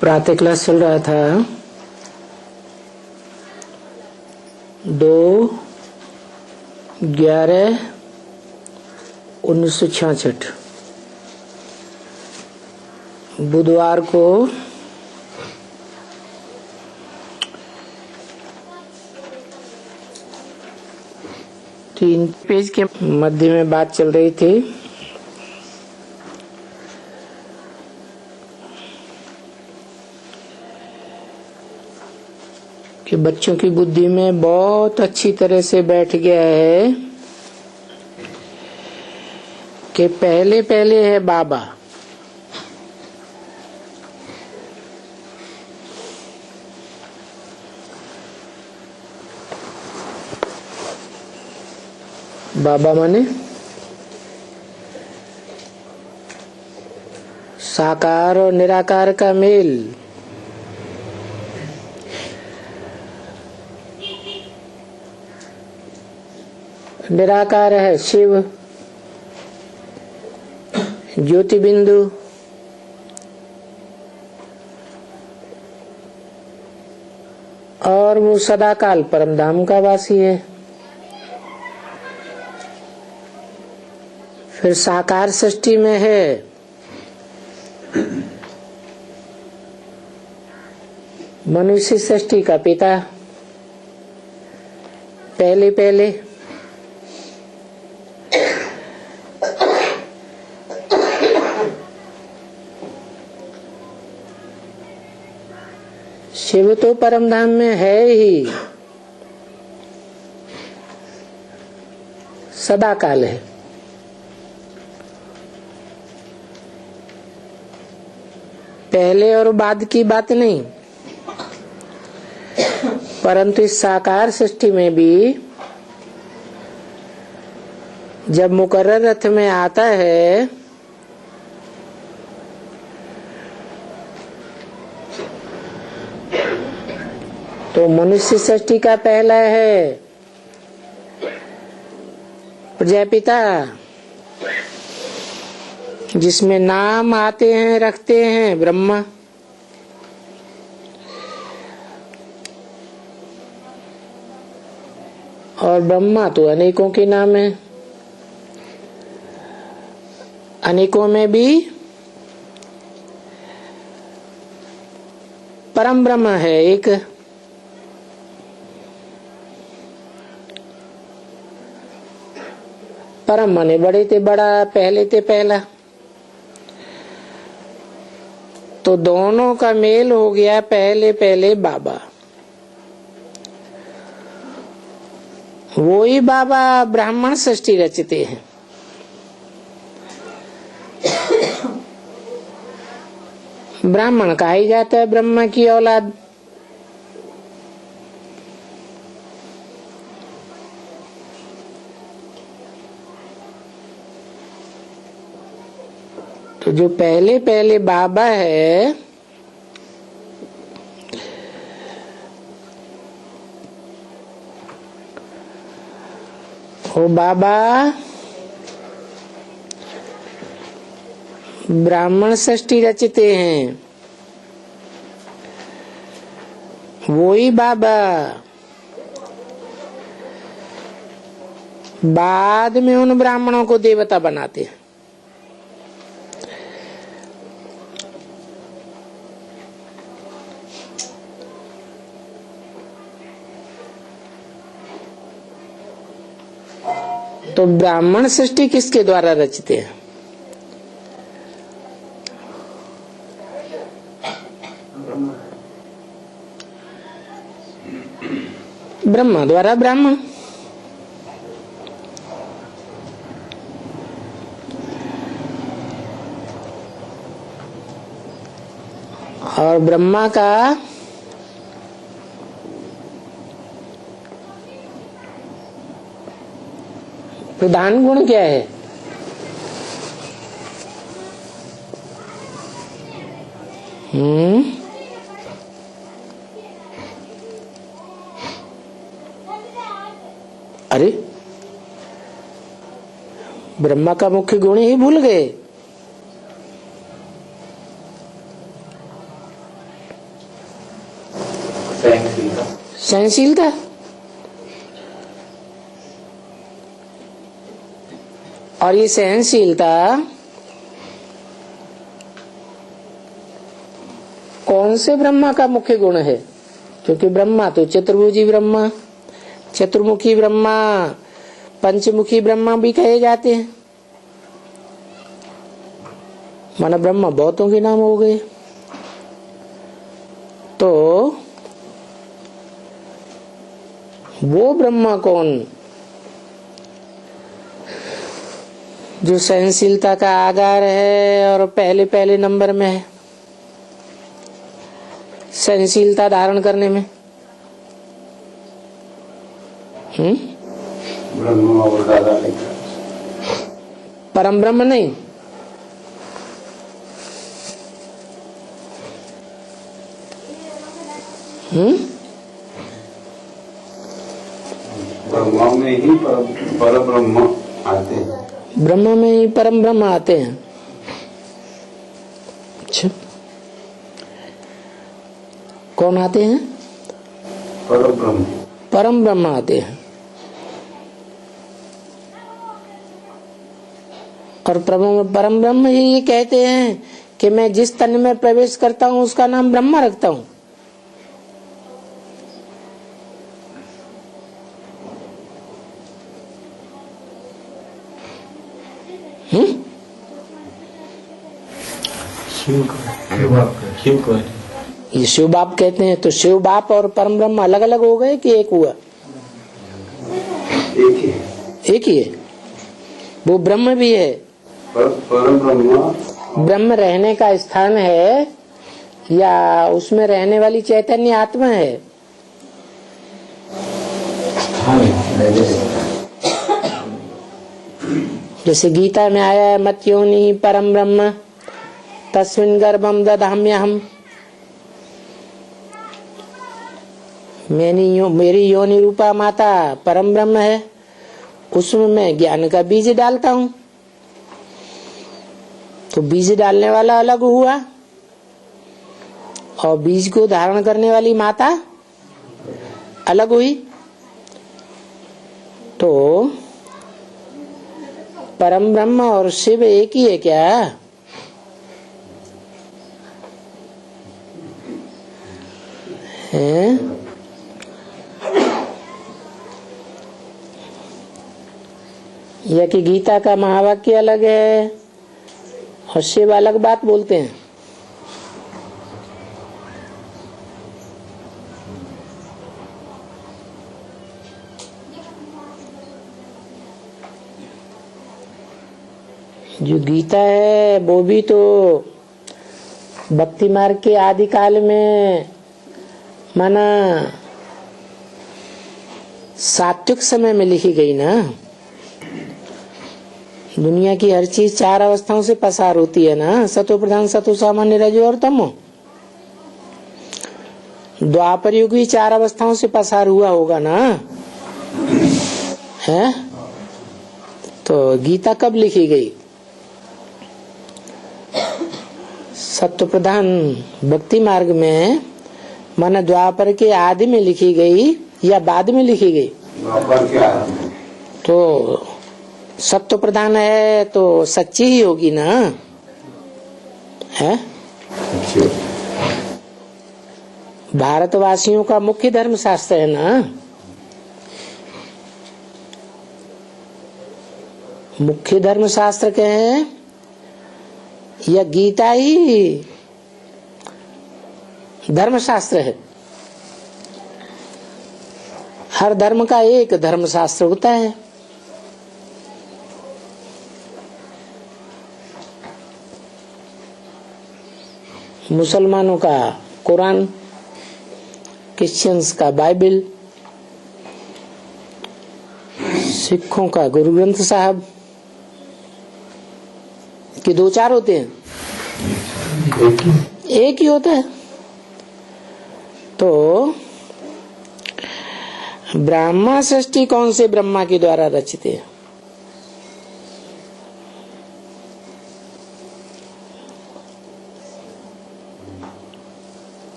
प्रातः क्लास चल रहा था 2/11/1966 बुधवार को तीन पेज के मध्य में बात चल रही थी। कि बच्चों की बुद्धि में बहुत अच्छी तरह से बैठ गया है कि पहले पहले है बाबा, बाबा माने साकार और निराकार का मेल। निराकार है शिव, ज्योति बिंदु, और वो सदाकाल परमधाम का वासी है। फिर साकार सृष्टि में है मनुष्य सृष्टि का पिता, पहले पहले। शिव तो परमधाम में है ही, सदाकाल है। पहले और बाद की बात नहीं, परंतु इस साकार सृष्टि में भी जब मुकर्रर रथ में आता है तो मनुष्य सृष्टि का पहला है प्रजापिता, जिसमें नाम आते हैं रखते हैं ब्रह्मा। और ब्रह्मा तो अनेकों के नाम है, अनेकों में भी परम ब्रह्म है एक। परम माने बड़े ते बड़ा, पहले ते पहला। तो दोनों का मेल हो गया पहले पहले बाबा। वो ही बाबा ब्राह्मण सृष्टि रचते हैं। ब्राह्मण कहा ही जाता है ब्रह्मा की औलाद। तो जो पहले पहले बाबा है वो बाबा ब्राह्मण सृष्टि रचते हैं। वो ही बाबा बाद में उन ब्राह्मणों को देवता बनाते हैं। तो ब्राह्मण सृष्टि किसके द्वारा रचते हैं? ब्रह्मा द्वारा ब्राह्मण। और ब्रह्मा का प्रधान गुण क्या है? अरे ब्रह्मा का मुख्य गुण ही भूल गए। सहनशीलता। सहनशीलता। और ये सहनशीलता कौन से ब्रह्मा का मुख्य गुण है? क्योंकि ब्रह्मा तो चतुर्भुजी ब्रह्मा, चतुर्मुखी ब्रह्मा, पंचमुखी ब्रह्मा भी कहे जाते हैं। माना ब्रह्मा बहुतों के नाम हो गए। तो वो ब्रह्मा कौन जो सहनशीलता का आगार है और पहले पहले नंबर में है सहनशीलता धारण करने में? ब्रह्म और दादा नहीं, परम ब्रह्म नहीं। ब्रह्मा में ही पर ब्रह्म आते हैं। ब्रह्मा में ही परम ब्रह्म आते हैं। अच्छा, कौन आते हैं? पर ब्रह्म, परम ब्रह्म आते हैं। और परम ब्रह्म ही ये कहते हैं कि मैं जिस तन में प्रवेश करता हूँ उसका नाम ब्रह्मा रखता हूँ। ये शिव बाप कहते हैं। तो शिव बाप और परम ब्रह्म अलग अलग हो गए कि एक हुआ? एक ही है। वो ब्रह्म भी है। परम ब्रह्म ब्रह्म रहने का स्थान है या उसमें रहने वाली चैतन्य आत्मा है? जैसे गीता में आया है, मत योनि परम ब्रह्म तस्मिन् गर्भम दधाम्यहम्। मेरी योनि रूपा माता परम ब्रह्म है, उसमें मैं ज्ञान का बीज डालता हूँ। तो बीज डालने वाला अलग हुआ और बीज को धारण करने वाली माता अलग हुई। तो परम ब्रह्म और शिव एक ही है क्या? है? या कि गीता का महावाक्य अलग है और शिव अलग बात बोलते हैं? जो गीता है वो भी तो भक्ति मार्ग के आदि काल में माना सात्विक समय में लिखी गई ना। दुनिया की हर चीज चार अवस्थाओं से पसार होती है ना, सतो प्रधान, सतो सामान्य, रजो और तमो। द्वापर युग भी चार अवस्थाओं से पसार हुआ होगा ना, है? तो गीता कब लिखी गई? सत्य प्रधान भक्ति मार्ग में माना द्वापर के आदि में लिखी गई या बाद में लिखी गई? द्वापर के आदि। तो सत्य प्रधान है तो सच्ची ही होगी ना, है? भारतवासियों का मुख्य धर्म शास्त्र है ना। मुख्य धर्म शास्त्र के हैं या गीता ही धर्म शास्त्र है? हर धर्म का एक धर्म शास्त्र होता है। मुसलमानों का कुरान, क्रिश्चियंस का बाइबल, सिखों का गुरु ग्रंथ साहब कि दो चार होते हैं? एक ही होता है। तो ब्रह्मा सृष्टि कौन से ब्रह्मा के द्वारा रचित है?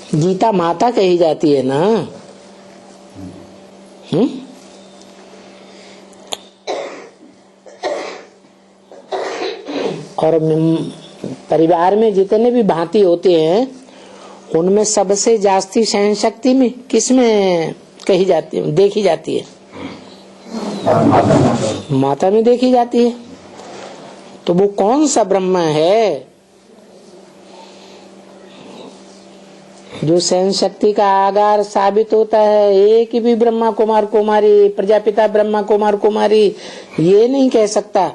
गीता माता कही जाती है ना। और परिवार में जितने भी भांति होते हैं उनमें सबसे जास्ती सहन शक्ति में किसमें कही जाती है, देखी जाती है? माता में देखी जाती है। तो वो कौन सा ब्रह्म है जो सहन शक्ति का आधार साबित होता है? एक ही भी ब्रह्मा कुमार कुमारी, प्रजापिता ब्रह्मा कुमार कुमारी ये नहीं कह सकता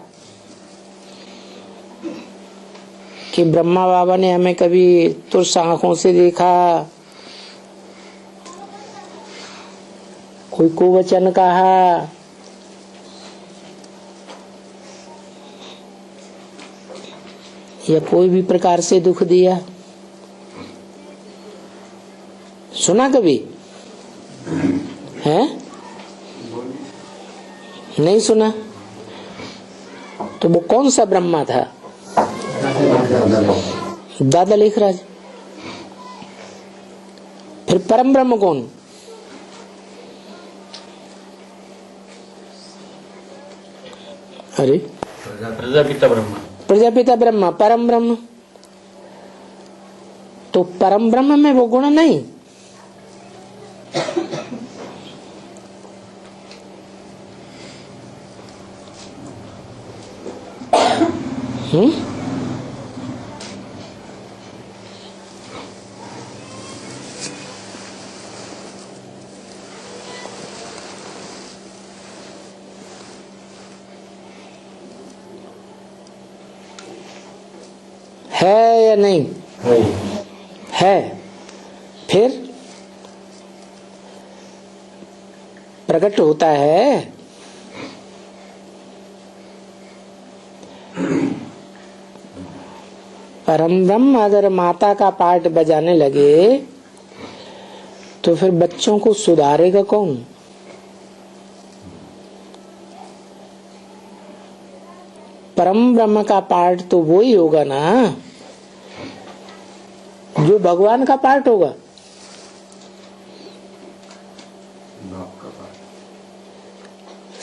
कि ब्रह्मा बाबा ने हमें कभी तुच्छ आंखों से देखा, कोई को वचन कहा, या कोई भी प्रकार से दुख दिया। सुना कभी है? नहीं सुना। तो वो कौन सा ब्रह्मा था? दादा लेखराज। फिर परम ब्रह्म कौन? अरे प्रजापिता ब्रह्मा। प्रजापिता ब्रह्मा परम ब्रह्म। तो परम ब्रह्म में वो गुण नहीं। है या नहीं है? फिर प्रकट होता है। परम ब्रह्म अगर माता का पार्ट बजाने लगे तो फिर बच्चों को सुधारेगा कौन? परम ब्रह्म का पार्ट तो वो ही होगा ना जो भगवान का पार्ट होगा।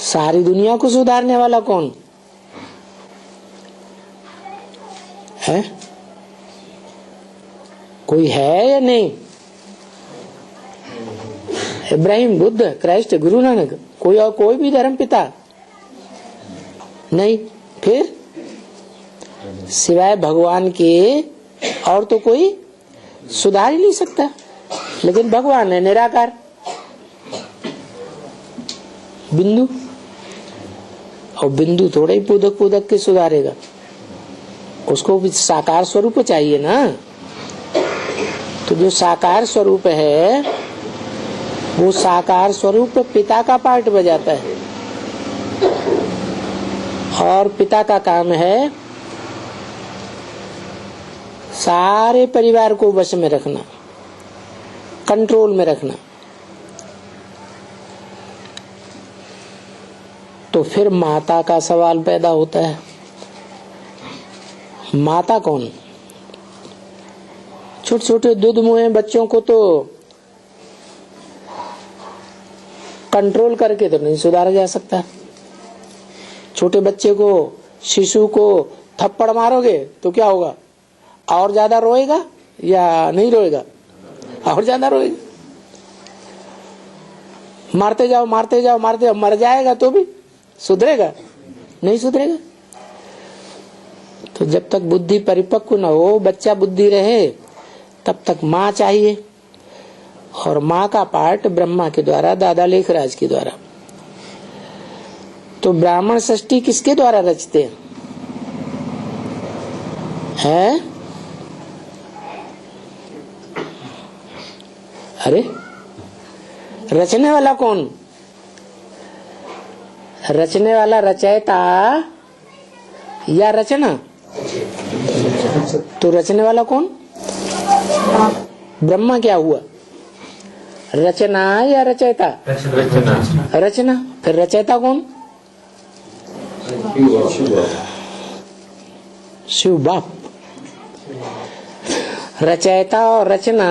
सारी दुनिया को सुधारने वाला कौन है? कोई है या नहीं? इब्राहिम, बुद्ध, क्राइस्ट, गुरु नानक, कोई और कोई भी धर्म पिता नहीं। फिर सिवाय भगवान के और तो कोई सुधार ही नहीं सकता। लेकिन भगवान है निराकार बिंदु, और बिंदु थोड़ा ही पूदक पूदक के सुधारेगा, उसको भी साकार स्वरूप चाहिए ना। तो जो साकार स्वरूप है वो साकार स्वरूप पिता का पार्ट बजाता है, और पिता का काम है सारे परिवार को वश में रखना, कंट्रोल में रखना। तो फिर माता का सवाल पैदा होता है। माता कौन? छोटे छोटे दूध मुहे बच्चों को तो कंट्रोल करके तो नहीं सुधारा जा सकता। छोटे बच्चे को, शिशु को थप्पड़ मारोगे तो क्या होगा? और ज्यादा रोएगा या नहीं रोएगा? और ज्यादा रोएगा। मारते जाओ मारते जाओ मारते जाओ, मर जाएगा तो भी सुधरेगा? नहीं सुधरेगा। तो जब तक बुद्धि परिपक्व न हो, बच्चा बुद्धि रहे, तब तक माँ चाहिए। और माँ का पार्ट ब्रह्मा के द्वारा, दादा लेखराज के द्वारा। तो ब्राह्मण षष्ठी किसके द्वारा रचते हैं? अरे रचने वाला कौन? रचने वाला रचयिता या रचना? तो रचने वाला कौन? ब्रह्मा क्या हुआ? रचना या रचयिता? रचना। फिर रचयिता कौन? शिव बाप। रचयिता और रचना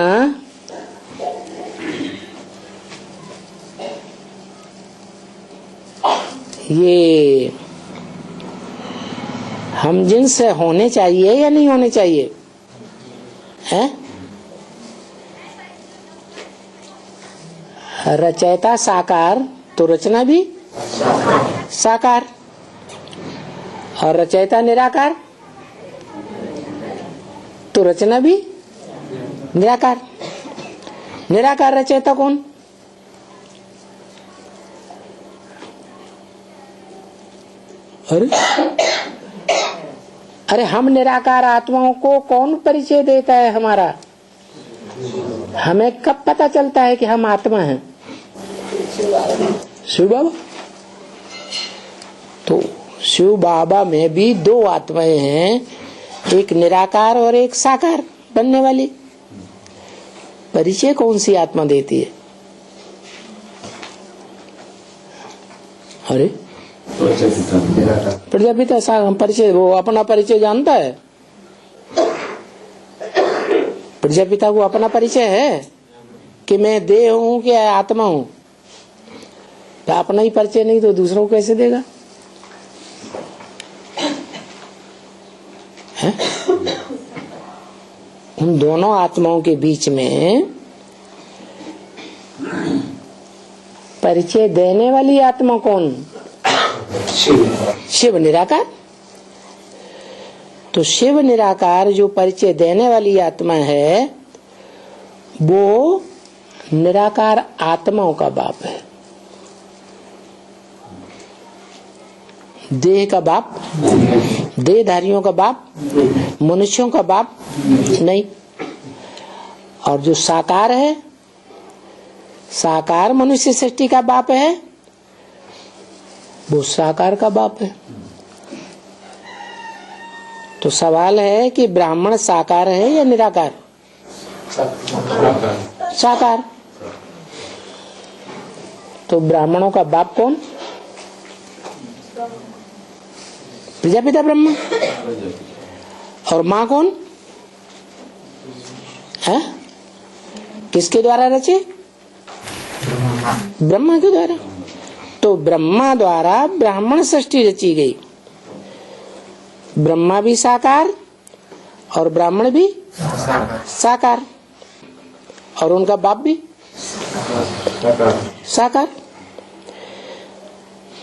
ये हम जिनस होने चाहिए या नहीं होने चाहिए? हैं? रचयिता साकार तो रचना भी साकार, और रचयिता निराकार तो रचना भी निराकार। निराकार रचयिता कौन? अरे हम निराकार आत्माओं को कौन परिचय देता है हमारा? हमें कब पता चलता है कि हम आत्मा हैं? शिव बाबा। तो शिव बाबा में भी दो आत्माएं हैं, एक निराकार और एक साकार बनने वाली। परिचय कौन सी आत्मा देती है? अरे प्रजापिता परिचय, वो अपना परिचय जानता है। प्रजापिता को अपना परिचय है कि मैं देह हूं कि आत्मा हूं। तो अपना ही परिचय नहीं तो दूसरों को कैसे देगा? है? उन दोनों आत्माओं के बीच में परिचय देने वाली आत्मा कौन? शिव निराकार। तो शिव निराकार जो परिचय देने वाली आत्मा है वो निराकार आत्माओं का बाप है। देह का बाप, देहधारियों का बाप, मनुष्यों का बाप नहीं। और जो साकार है, साकार मनुष्य सृष्टि का बाप है, वो साकार का बाप है। तो सवाल है कि ब्राह्मण साकार है या निराकार? साकार। तो ब्राह्मणों का बाप कौन? प्रजापिता ब्रह्मा। और माँ कौन है? किसके द्वारा रचे? ब्रह्मा के द्वारा। तो ब्रह्मा द्वारा ब्राह्मण सृष्टि रची गई। ब्रह्मा भी साकार और ब्राह्मण भी साकार, और उनका बाप भी साकार।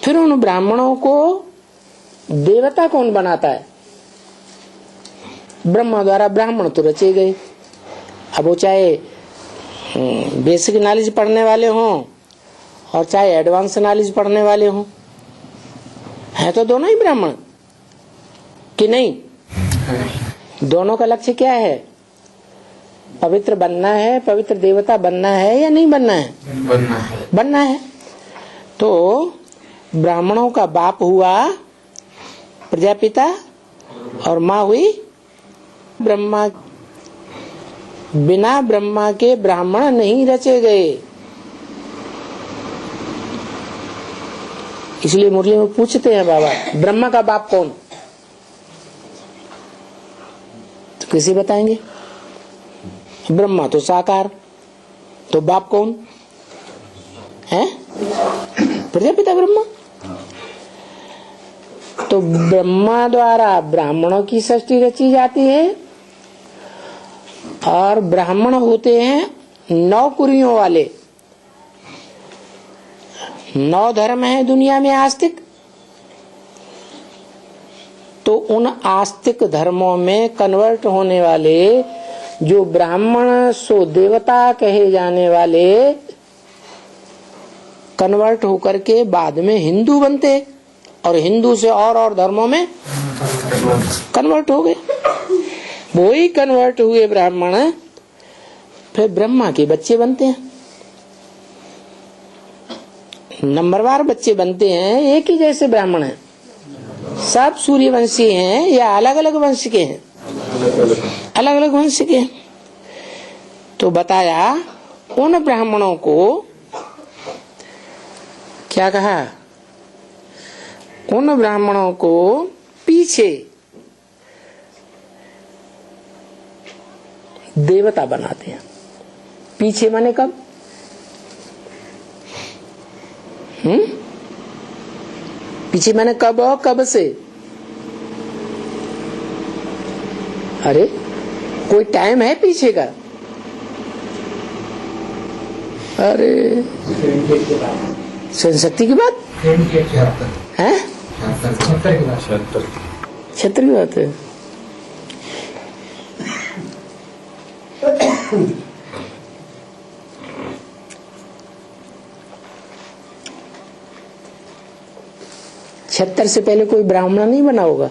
फिर उन ब्राह्मणों को देवता कौन बनाता है? ब्रह्मा द्वारा ब्राह्मण तो रचे गए। अब वो चाहे बेसिक नॉलेज पढ़ने वाले हों और चाहे एडवांस नॉलेज पढ़ने वाले हों, है तो दोनों ही ब्राह्मण कि नहीं? दोनों का लक्ष्य क्या है? पवित्र बनना है, पवित्र देवता बनना है या नहीं बनना है? बनना है। तो ब्राह्मणों का बाप हुआ प्रजापिता और माँ हुई ब्रह्मा। बिना ब्रह्मा के ब्राह्मण नहीं रचे गए। इसलिए मुरली में पूछते हैं बाबा, ब्रह्मा का बाप कौन? तो किसी बताएंगे? ब्रह्मा तो साकार, तो बाप कौन है? प्रजापिता ब्रह्मा। तो ब्रह्मा द्वारा ब्राह्मणों की सृष्टि रची जाती है, और ब्राह्मण होते हैं 9 कुरियों वाले। 9 धर्म है दुनिया में आस्तिक। तो उन आस्तिक धर्मों में कन्वर्ट होने वाले जो ब्राह्मण सो देवता कहे जाने वाले कन्वर्ट होकर के बाद में हिंदू बनते, और हिंदू से और धर्मों में कन्वर्ट हो गए। वो ही कन्वर्ट हुए ब्राह्मण फिर ब्रह्मा के बच्चे बनते हैं। नंबरवार बच्चे बनते हैं। एक ही जैसे ब्राह्मण हैं, सब सूर्यवंशी हैं या अलग अलग वंश के हैं? अलग अलग वंश के हैं। तो बताया उन ब्राह्मणों को क्या कहा? उन ब्राह्मणों को पीछे देवता बनाते हैं। पीछे माने कब? पीछे मैंने कब और कब से। अरे कोई टाइम है पीछे का? अरे सहन शक्ति की बात है, 76 की बात है। छहत्तर से पहले कोई ब्राह्मण नहीं बना होगा।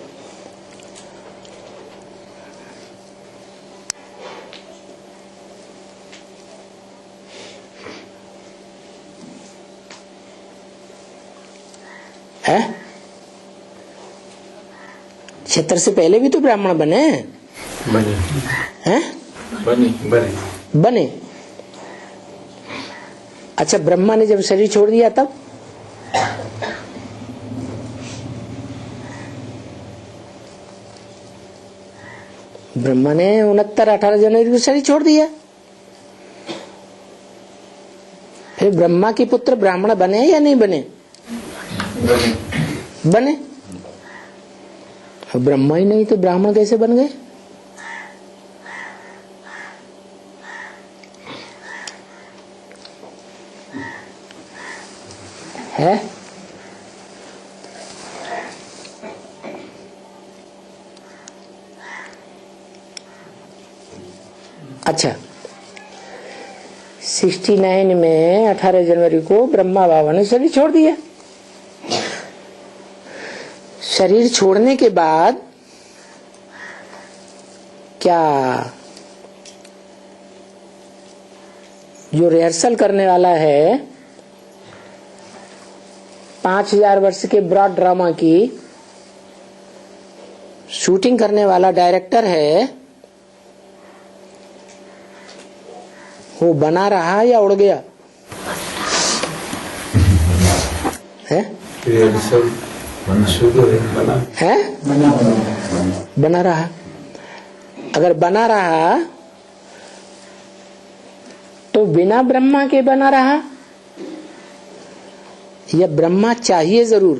है 76 से पहले भी तो ब्राह्मण बने हैं। बने। अच्छा, ब्रह्मा ने जब शरीर छोड़ दिया तब? ब्रह्मा ने 69-18 जनवरी को शरीर छोड़ दिया। फिर ब्रह्मा के पुत्र ब्राह्मण बने या नहीं बने? बने। ब्रह्मा ही नहीं तो ब्राह्मण कैसे बन गए? है? अच्छा, 69 में 18 जनवरी को ब्रह्मा बाबा ने शरीर छोड़ दिया। शरीर छोड़ने के बाद क्या जो रिहर्सल करने वाला है 5000 वर्ष के ब्रॉड ड्रामा की शूटिंग करने वाला डायरेक्टर है, वो बना रहा या उड़ गया है? बना रहा। अगर बना रहा तो बिना ब्रह्मा के बना रहा या ब्रह्मा चाहिए जरूर?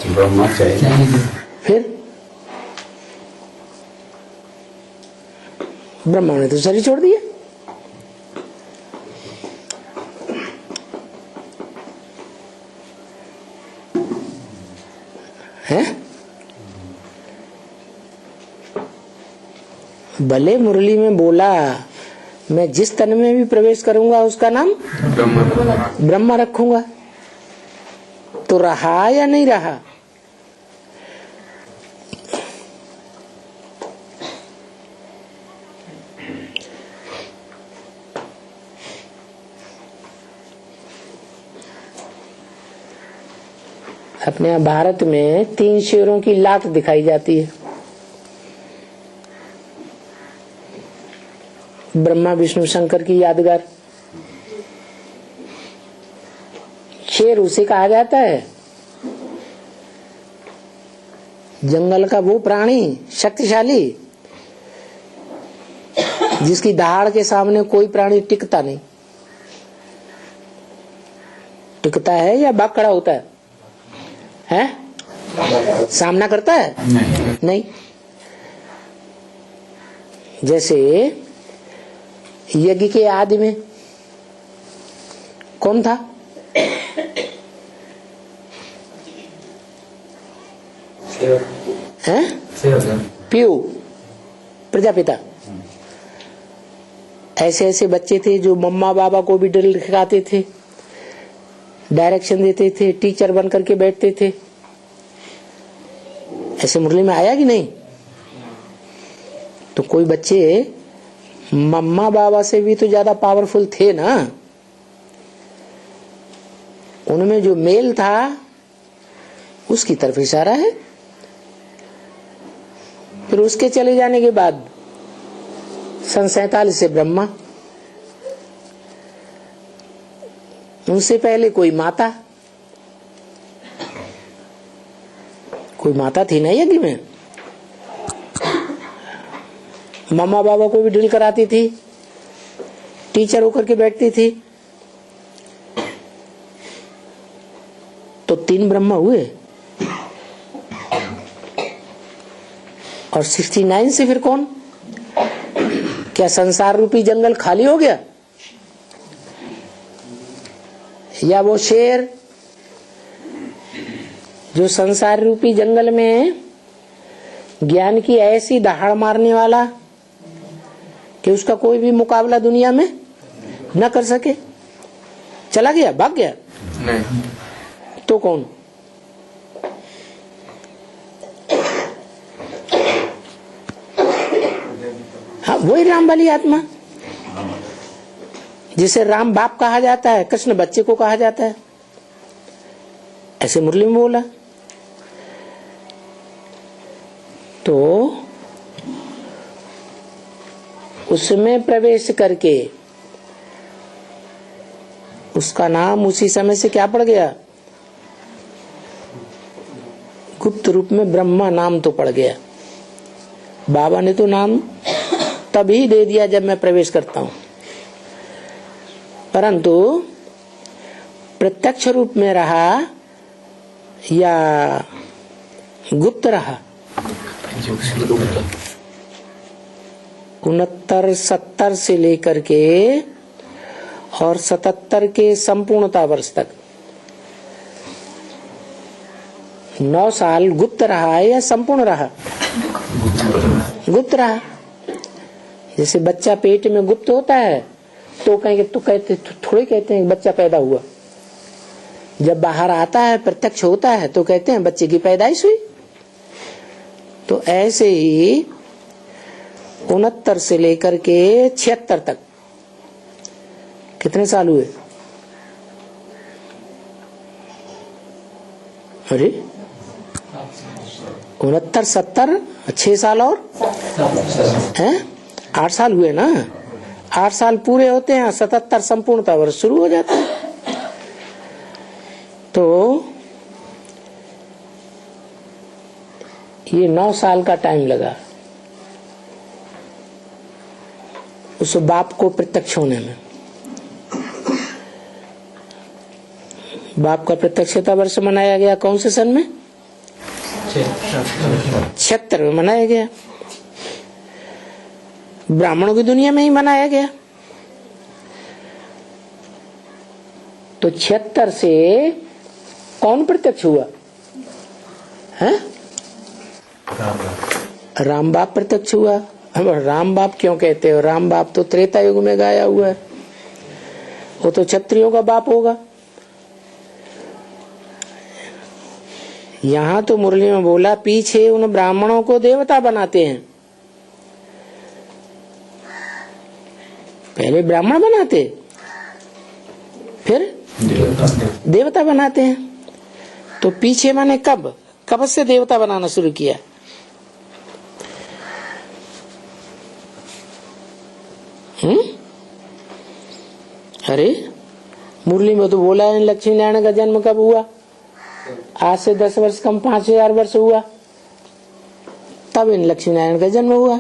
ब्रह्मा चाहिए। फिर ब्रह्मा ने तो शरीर छोड़ दिया। है? भले मुरली में बोला मैं जिस तन में भी प्रवेश करूंगा उसका नाम ब्रह्मा रखूंगा, तो रहा या नहीं रहा? अपने यहाँ भारत में 3 शेरों की लाट दिखाई जाती है, ब्रह्मा विष्णु शंकर की यादगार। शेर उसे कहा जाता है जंगल का वो प्राणी शक्तिशाली जिसकी दहाड़ के सामने कोई प्राणी टिकता नहीं। टिकता है या बाघ खड़ा होता है? सामना करता है? नहीं। जैसे यज्ञ के आदि में कौन था? पीयू, प्रजापिता। ऐसे ऐसे बच्चे थे जो मम्मा बाबा को भी ड्रिल सिखाते थे, डायरेक्शन देते थे, टीचर बन करके बैठते थे। ऐसे मुरली में आया कि नहीं? तो कोई बच्चे मम्मा बाबा से भी तो ज्यादा पावरफुल थे ना। उनमें जो मेल था उसकी तरफ इशारा है। फिर उसके चले जाने के बाद सन 47 से ब्रह्मा, उनसे पहले कोई माता थी ना यज्ञ में। मम्मा बाबा को भी ड्रिल कराती थी, टीचर होकर के बैठती थी। तो 3 ब्रह्मा हुए। और 69 से फिर कौन? क्या संसार रूपी जंगल खाली हो गया? या वो शेर जो संसार रूपी जंगल में ज्ञान की ऐसी दहाड़ मारने वाला कि उसका कोई भी मुकाबला दुनिया में न कर सके, चला गया, भाग गया? नहीं। तो कौन? हाँ, वही राम वाली आत्मा, जिसे राम बाप कहा जाता है, कृष्ण बच्चे को कहा जाता है, ऐसे मुरली में बोला। तो उसमें प्रवेश करके उसका नाम उसी समय से क्या पड़ गया? गुप्त रूप में ब्रह्मा नाम तो पड़ गया। बाबा ने तो नाम तभी दे दिया जब मैं प्रवेश करता हूं, परंतु प्रत्यक्ष रूप में रहा या गुप्त रहा? 69-70 से लेकर के और 77 के संपूर्णता वर्ष तक 9 साल गुप्त रहा है या संपूर्ण रहा? गुप्त रहा। जैसे बच्चा पेट में गुप्त होता है तो कहेंगे, तो कहते थोड़े कहते हैं बच्चा पैदा हुआ। जब बाहर आता है, प्रत्यक्ष होता है, तो कहते हैं बच्चे की पैदाइश हुई। तो ऐसे ही 69 से लेकर के 76 तक कितने साल हुए? अरे 69, 70, 6 साल और हैं 8 साल हुए ना। 8 साल पूरे होते हैं, 77 संपूर्णता वर्ष शुरू हो जाता है। तो ये 9 साल का टाइम लगा उस बाप को प्रत्यक्ष होने में। बाप का प्रत्यक्षता वर्ष मनाया गया कौन से सन में? 76 में मनाया गया। ब्राह्मणों की दुनिया में ही मनाया गया। तो 76 से कौन प्रत्यक्ष हुआ है? राम बाप प्रत्यक्ष हुआ। अब राम बाप क्यों कहते हो? राम बाप तो त्रेता युग में गाया हुआ है, वो तो क्षत्रियों का बाप होगा। यहाँ तो मुरली में बोला पीछे उन ब्राह्मणों को देवता बनाते हैं। पहले ब्राह्मण बनाते, फिर देवता बनाते हैं। तो पीछे माने कब से देवता बनाना शुरू किया? अरे मुरली में तो बोला है लक्ष्मी नारायण का जन्म कब हुआ? आज से 10 वर्ष कम 5000 वर्ष हुआ, तब इन लक्ष्मी नारायण का जन्म हुआ।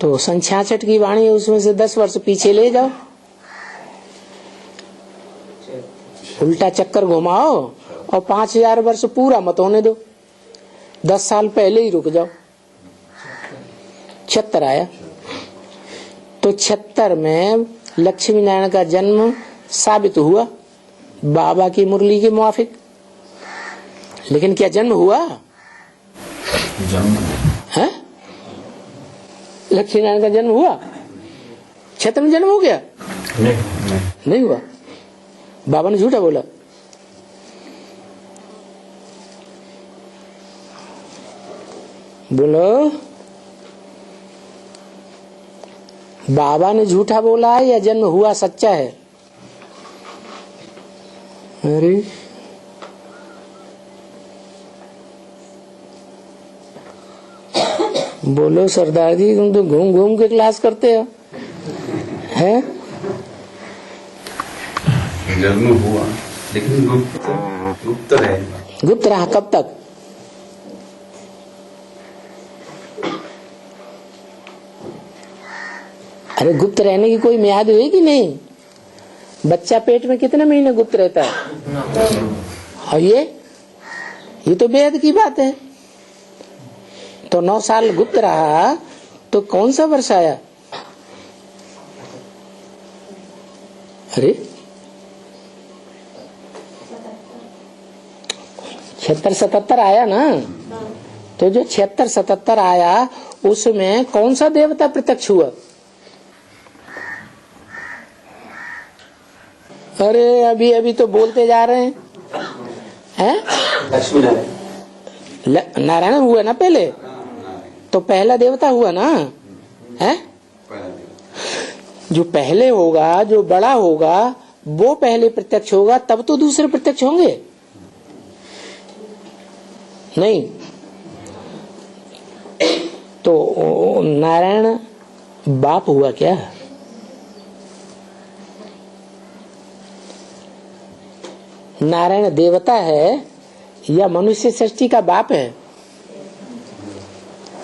तो सन 66 की वाणी है, उसमें से 10 वर्ष पीछे ले जाओ, उल्टा चक्कर घुमाओ और 5000 वर्ष पूरा मत होने दो, 10 साल पहले ही रुक जाओ। 76 आया तो 76 में लक्ष्मी नारायण का जन्म साबित हुआ बाबा की मुरली के मुआफिक। लेकिन क्या जन्म हुआ? है लक्ष्मी नारायण का जन्म हुआ? 76 में जन्म हो गया? नहीं हुआ। बाबा ने झूठा बोला। बोलो बाबा ने झूठा बोला है या जन्म हुआ सच्चा है? अरे बोलो सरदार जी, तुम तो घूम घूम के क्लास करते हो। हैं? जन्म हुआ लेकिन गुप्त रहेगा। गुप्त रहा कब तक? अरे गुप्त रहने की कोई मियाद हुई कि नहीं? बच्चा पेट में कितने महीने गुप्त रहता है? और ये तो वेद की बात है। तो 9 साल गुप्त रहा तो कौन सा वर्ष आया? अरे 76-77 आया ना। तो जो 76-77 आया उसमें कौन सा देवता प्रत्यक्ष हुआ? अरे अभी अभी तो बोलते जा रहे हैं लक्ष्मी नारायण हुआ ना पहले, तो पहला देवता हुआ ना है। जो पहले होगा, जो बड़ा होगा वो पहले प्रत्यक्ष होगा, तब तो दूसरे प्रत्यक्ष होंगे नहीं। तो नारायण बाप हुआ क्या? नारायण देवता है या मनुष्य सृष्टि का बाप है?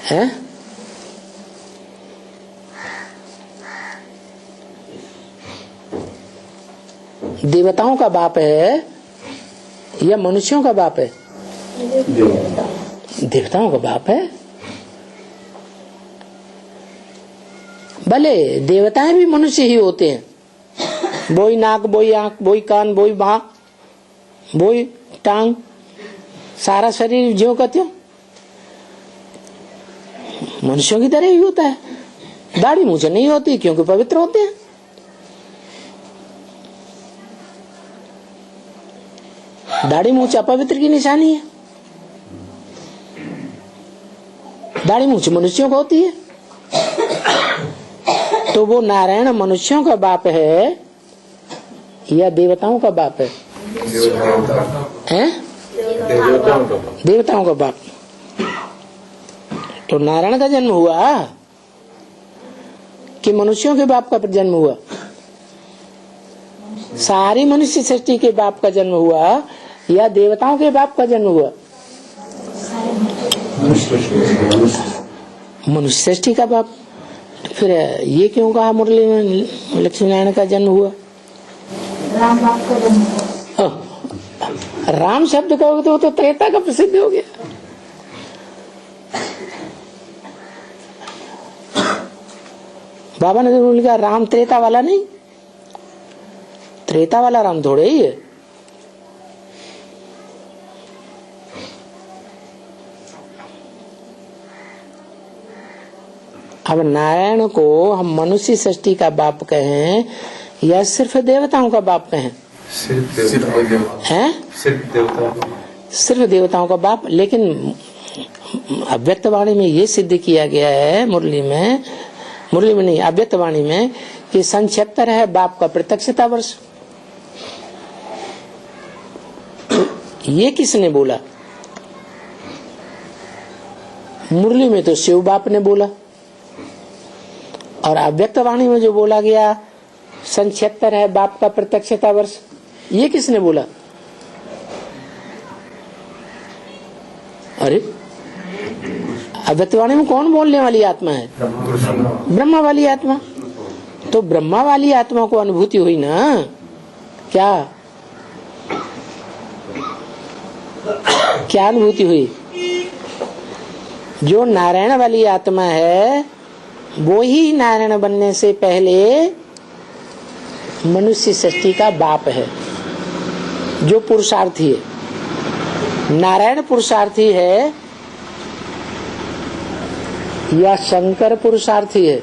हैं? देवताओं का बाप है या मनुष्यों का बाप है? देवताओं का बाप है। भले देवताएं भी मनुष्य ही होते हैं, बोई नाक, बोई आंख, बोई कान, बोई बाह, बोई टांग, सारा शरीर ज्यों का त्यों मनुष्यों की तरह ही होता है। दाढ़ी मूंछ नहीं होती क्योंकि पवित्र होते हैं। दाढ़ी मूंछ अपवित्र की निशानी है, दाढ़ी मूंछ मनुष्यों को होती है। तो वो नारायण मनुष्यों का बाप है या देवताओं का बाप है? हैं? देवताओं का बाप। तो नारायण का जन्म हुआ कि मनुष्यों के बाप का जन्म हुआ? सारी मनुष्य सृष्टि के बाप का जन्म हुआ या देवताओं के बाप का जन्म हुआ? मनुष्य सृष्टि का बाप। फिर ये क्यों कहा मुरली में लक्ष्मी नारायण का जन्म हुआ? राम बाप का जन्म हुआ। राम शब्द कहोगे तो वो तो त्रेता का प्रसिद्ध हो गया। बाबा ने जरूर लिखा राम त्रेता वाला नहीं, त्रेता वाला राम थोड़े ही है। अब नारायण को हम मनुष्य सृष्टि का बाप कहें या सिर्फ देवताओं का बाप कहें? सिर्फ देवताओं का बाप। लेकिन अव्यक्त वाणी में ये सिद्ध किया गया है, मुरली में नहीं, अव्यक्त वाणी में कि 76 है बाप का प्रत्यक्षता वर्ष। ये किसने बोला? मुरली में तो शिव बाप ने बोला, और अव्यक्त वाणी में जो बोला गया 76 है बाप का प्रत्यक्षता वर्ष, ये किसने बोला? अरे अव्यक्त वाणी में कौन बोलने वाली आत्मा है? ब्रह्मा वाली आत्मा। तो ब्रह्मा वाली आत्मा को अनुभूति हुई ना क्या? क्या अनुभूति हुई? जो नारायण वाली आत्मा है वो ही नारायण बनने से पहले मनुष्य सृष्टि का बाप है, जो पुरुषार्थी है। नारायण पुरुषार्थी है या शंकर पुरुषार्थी है?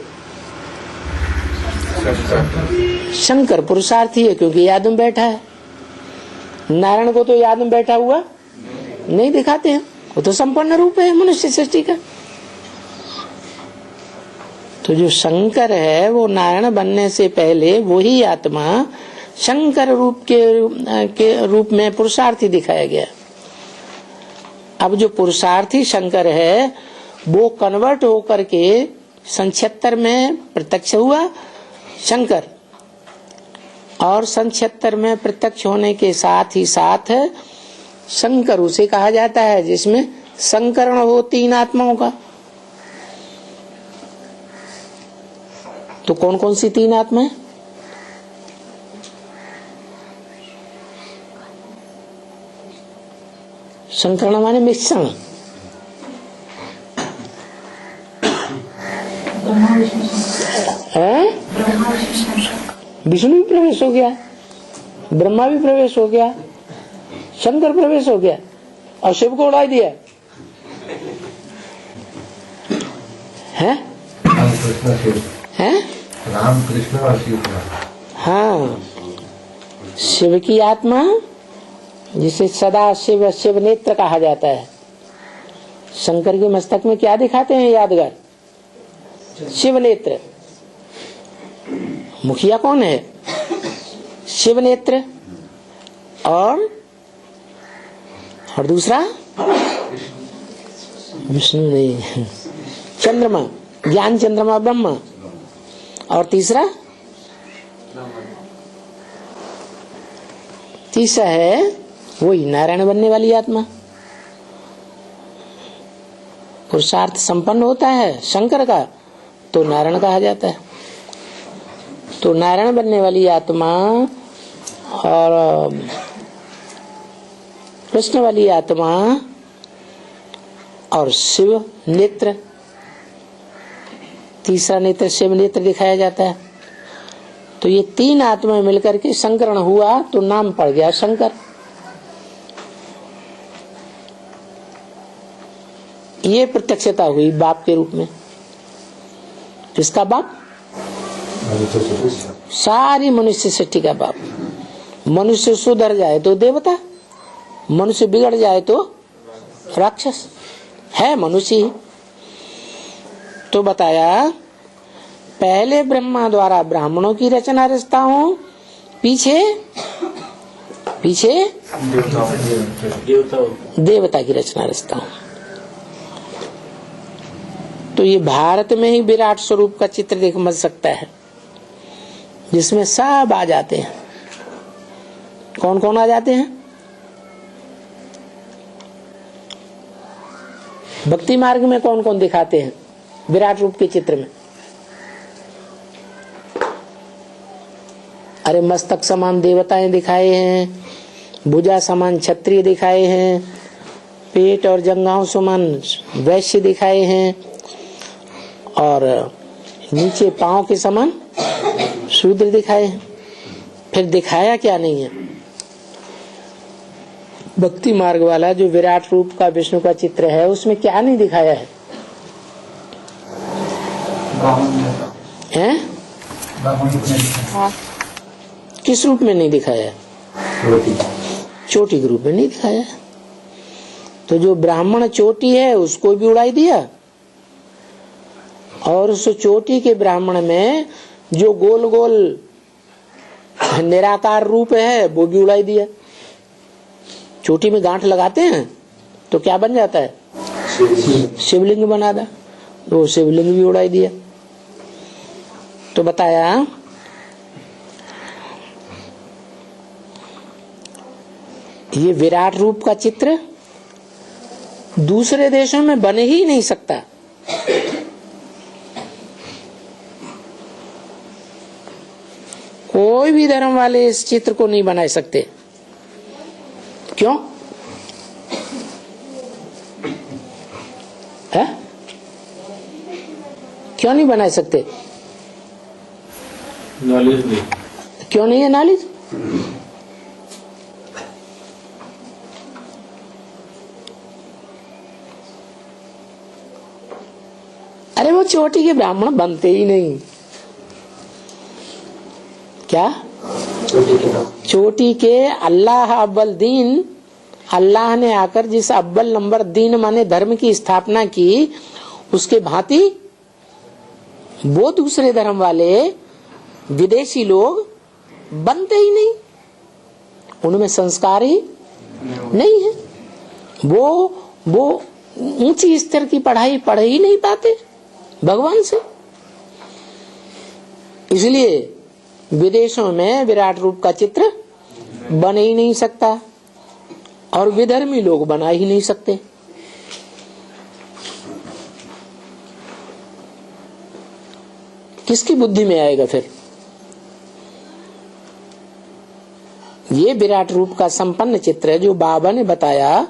शंकर पुरुषार्थी है क्योंकि याद में बैठा है। नारायण को तो याद में बैठा हुआ नहीं दिखाते हैं, वो तो संपन्न रूप है मनुष्य सृष्टि का। तो जो शंकर है वो नारायण बनने से पहले वही आत्मा शंकर रूप के रूप में पुरुषार्थी दिखाया गया। अब जो पुरुषार्थी शंकर है वो कन्वर्ट होकर के 76 में प्रत्यक्ष हुआ शंकर, और 76 में प्रत्यक्ष होने के साथ ही साथ शंकर उसे कहा जाता है जिसमें संकरण हो 3 आत्माओं का। तो कौन कौन सी 3 आत्माएं? संकरण माने मिश्रण। ब्रह्मा विष्णु शंकर। है ब्रह्मा विष्णु शंकर। विष्णु भी प्रवेश हो गया, ब्रह्मा भी प्रवेश हो गया, शंकर प्रवेश हो गया और शिव को उड़ा दिया है? राम कृष्ण और शिव। हाँ, शिव की आत्मा जिसे सदा शिव शिव नेत्र कहा जाता है। शंकर के मस्तक में क्या दिखाते हैं यादगार? शिव नेत्र। मुखिया कौन है? शिव नेत्र। और दूसरा विष्णु नहीं, चंद्रमा, ज्ञान चंद्रमा ब्रह्मा। और तीसरा है वही नारायण बनने वाली आत्मा। पुरुषार्थ संपन्न होता है शंकर का तो नारायण कहा जाता है। तो नारायण बनने वाली आत्मा और कृष्ण वाली आत्मा और शिव नेत्र, तीसरा नेत्र शिव नेत्र दिखाया जाता है। तो ये तीन आत्माएं मिलकर के संकरण हुआ तो नाम पड़ गया शंकर। ये प्रत्यक्षता हुई बाप के रूप में। किसका बाप? सारी मनुष्य सृष्टि का बाप। मनुष्य सुधर जाए तो देवता, मनुष्य बिगड़ जाए तो राक्षस, है मनुष्य ही। तो बताया पहले ब्रह्मा द्वारा ब्राह्मणों की रचना रचता हूँ, पीछे देवता की रचना रचता हूँ। तो ये भारत में ही विराट स्वरूप का चित्र देख मच सकता है, जिसमें सब आ जाते हैं। कौन कौन आ जाते हैं? भक्ति मार्ग में कौन कौन दिखाते हैं विराट रूप के चित्र में? अरे मस्तक समान देवताएं दिखाए हैं, भुजा समान क्षत्रिय दिखाए हैं, पेट और जंघाओं समान वैश्य दिखाए हैं, और नीचे पांव के समान शूद्र दिखाए हैं। फिर दिखाया क्या नहीं है? भक्ति मार्ग वाला जो विराट रूप का विष्णु का चित्र है उसमें क्या नहीं दिखाया है? हैं? किस रूप में नहीं दिखाया है? चोटी के रूप में नहीं दिखाया है। तो जो ब्राह्मण चोटी है उसको भी उड़ाई दिया, और उस चोटी के ब्राह्मण में जो गोल गोल निराकार रूप है वो भी उड़ाई दिया। चोटी में गांठ लगाते हैं तो क्या बन जाता है? शिवलिंग बना था, तो शिवलिंग भी उड़ाई दिया। तो बताया ये विराट रूप का चित्र दूसरे देशों में बन ही नहीं सकता। कोई भी धर्म वाले इस चित्र को नहीं बना सकते। क्यों? है? क्यों नहीं बना सकते? नॉलेज नहीं। क्यों नहीं है नॉलेज? अरे वो चोटी के ब्राह्मण बनते ही नहीं। क्या? चोटी के अल्लाह अव्वल दीन, अल्लाह ने आकर जिस अव्वल नंबर दीन माने धर्म की स्थापना की, उसके भांति वो दूसरे धर्म वाले विदेशी लोग बनते ही नहीं। उनमें संस्कार ही नहीं है। वो ऊंची स्तर की पढ़ाई पढ़ ही नहीं पाते भगवान से। इसलिए विदेशों में विराट रूप का चित्र बन ही नहीं सकता, और विधर्मी लोग बना ही नहीं सकते। किसकी बुद्धि में आएगा फिर? ये विराट रूप का संपन्न चित्र है जो बाबा ने बताया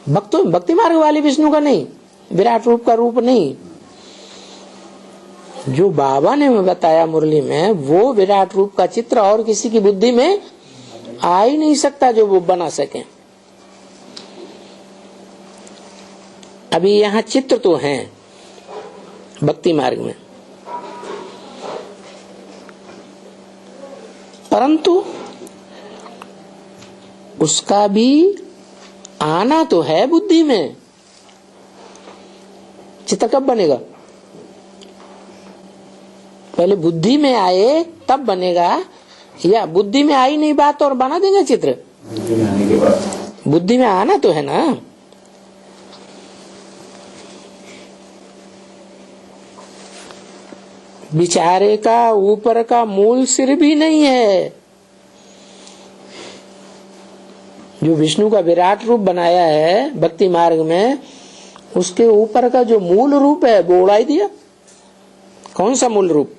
भक्ति मार्ग वाले विष्णु का नहीं, विराट रूप का रूप नहीं। जो बाबा ने बताया मुरली में, वो विराट रूप का चित्र और किसी की बुद्धि में आ ही नहीं सकता जो वो बना सके। अभी यहाँ चित्र तो हैं भक्ति मार्ग में, परंतु उसका भी आना तो है बुद्धि में। चित्र कब बनेगा? पहले बुद्धि में आए तब बनेगा, या बुद्धि में आई नहीं बात और बना देंगे चित्र? बुद्धि में आना तो है ना। बिचारे का ऊपर का मूल सिर भी नहीं है। जो विष्णु का विराट रूप बनाया है भक्ति मार्ग में, उसके ऊपर का जो मूल रूप है वो उड़ाई दिया। कौन सा मूल रूप?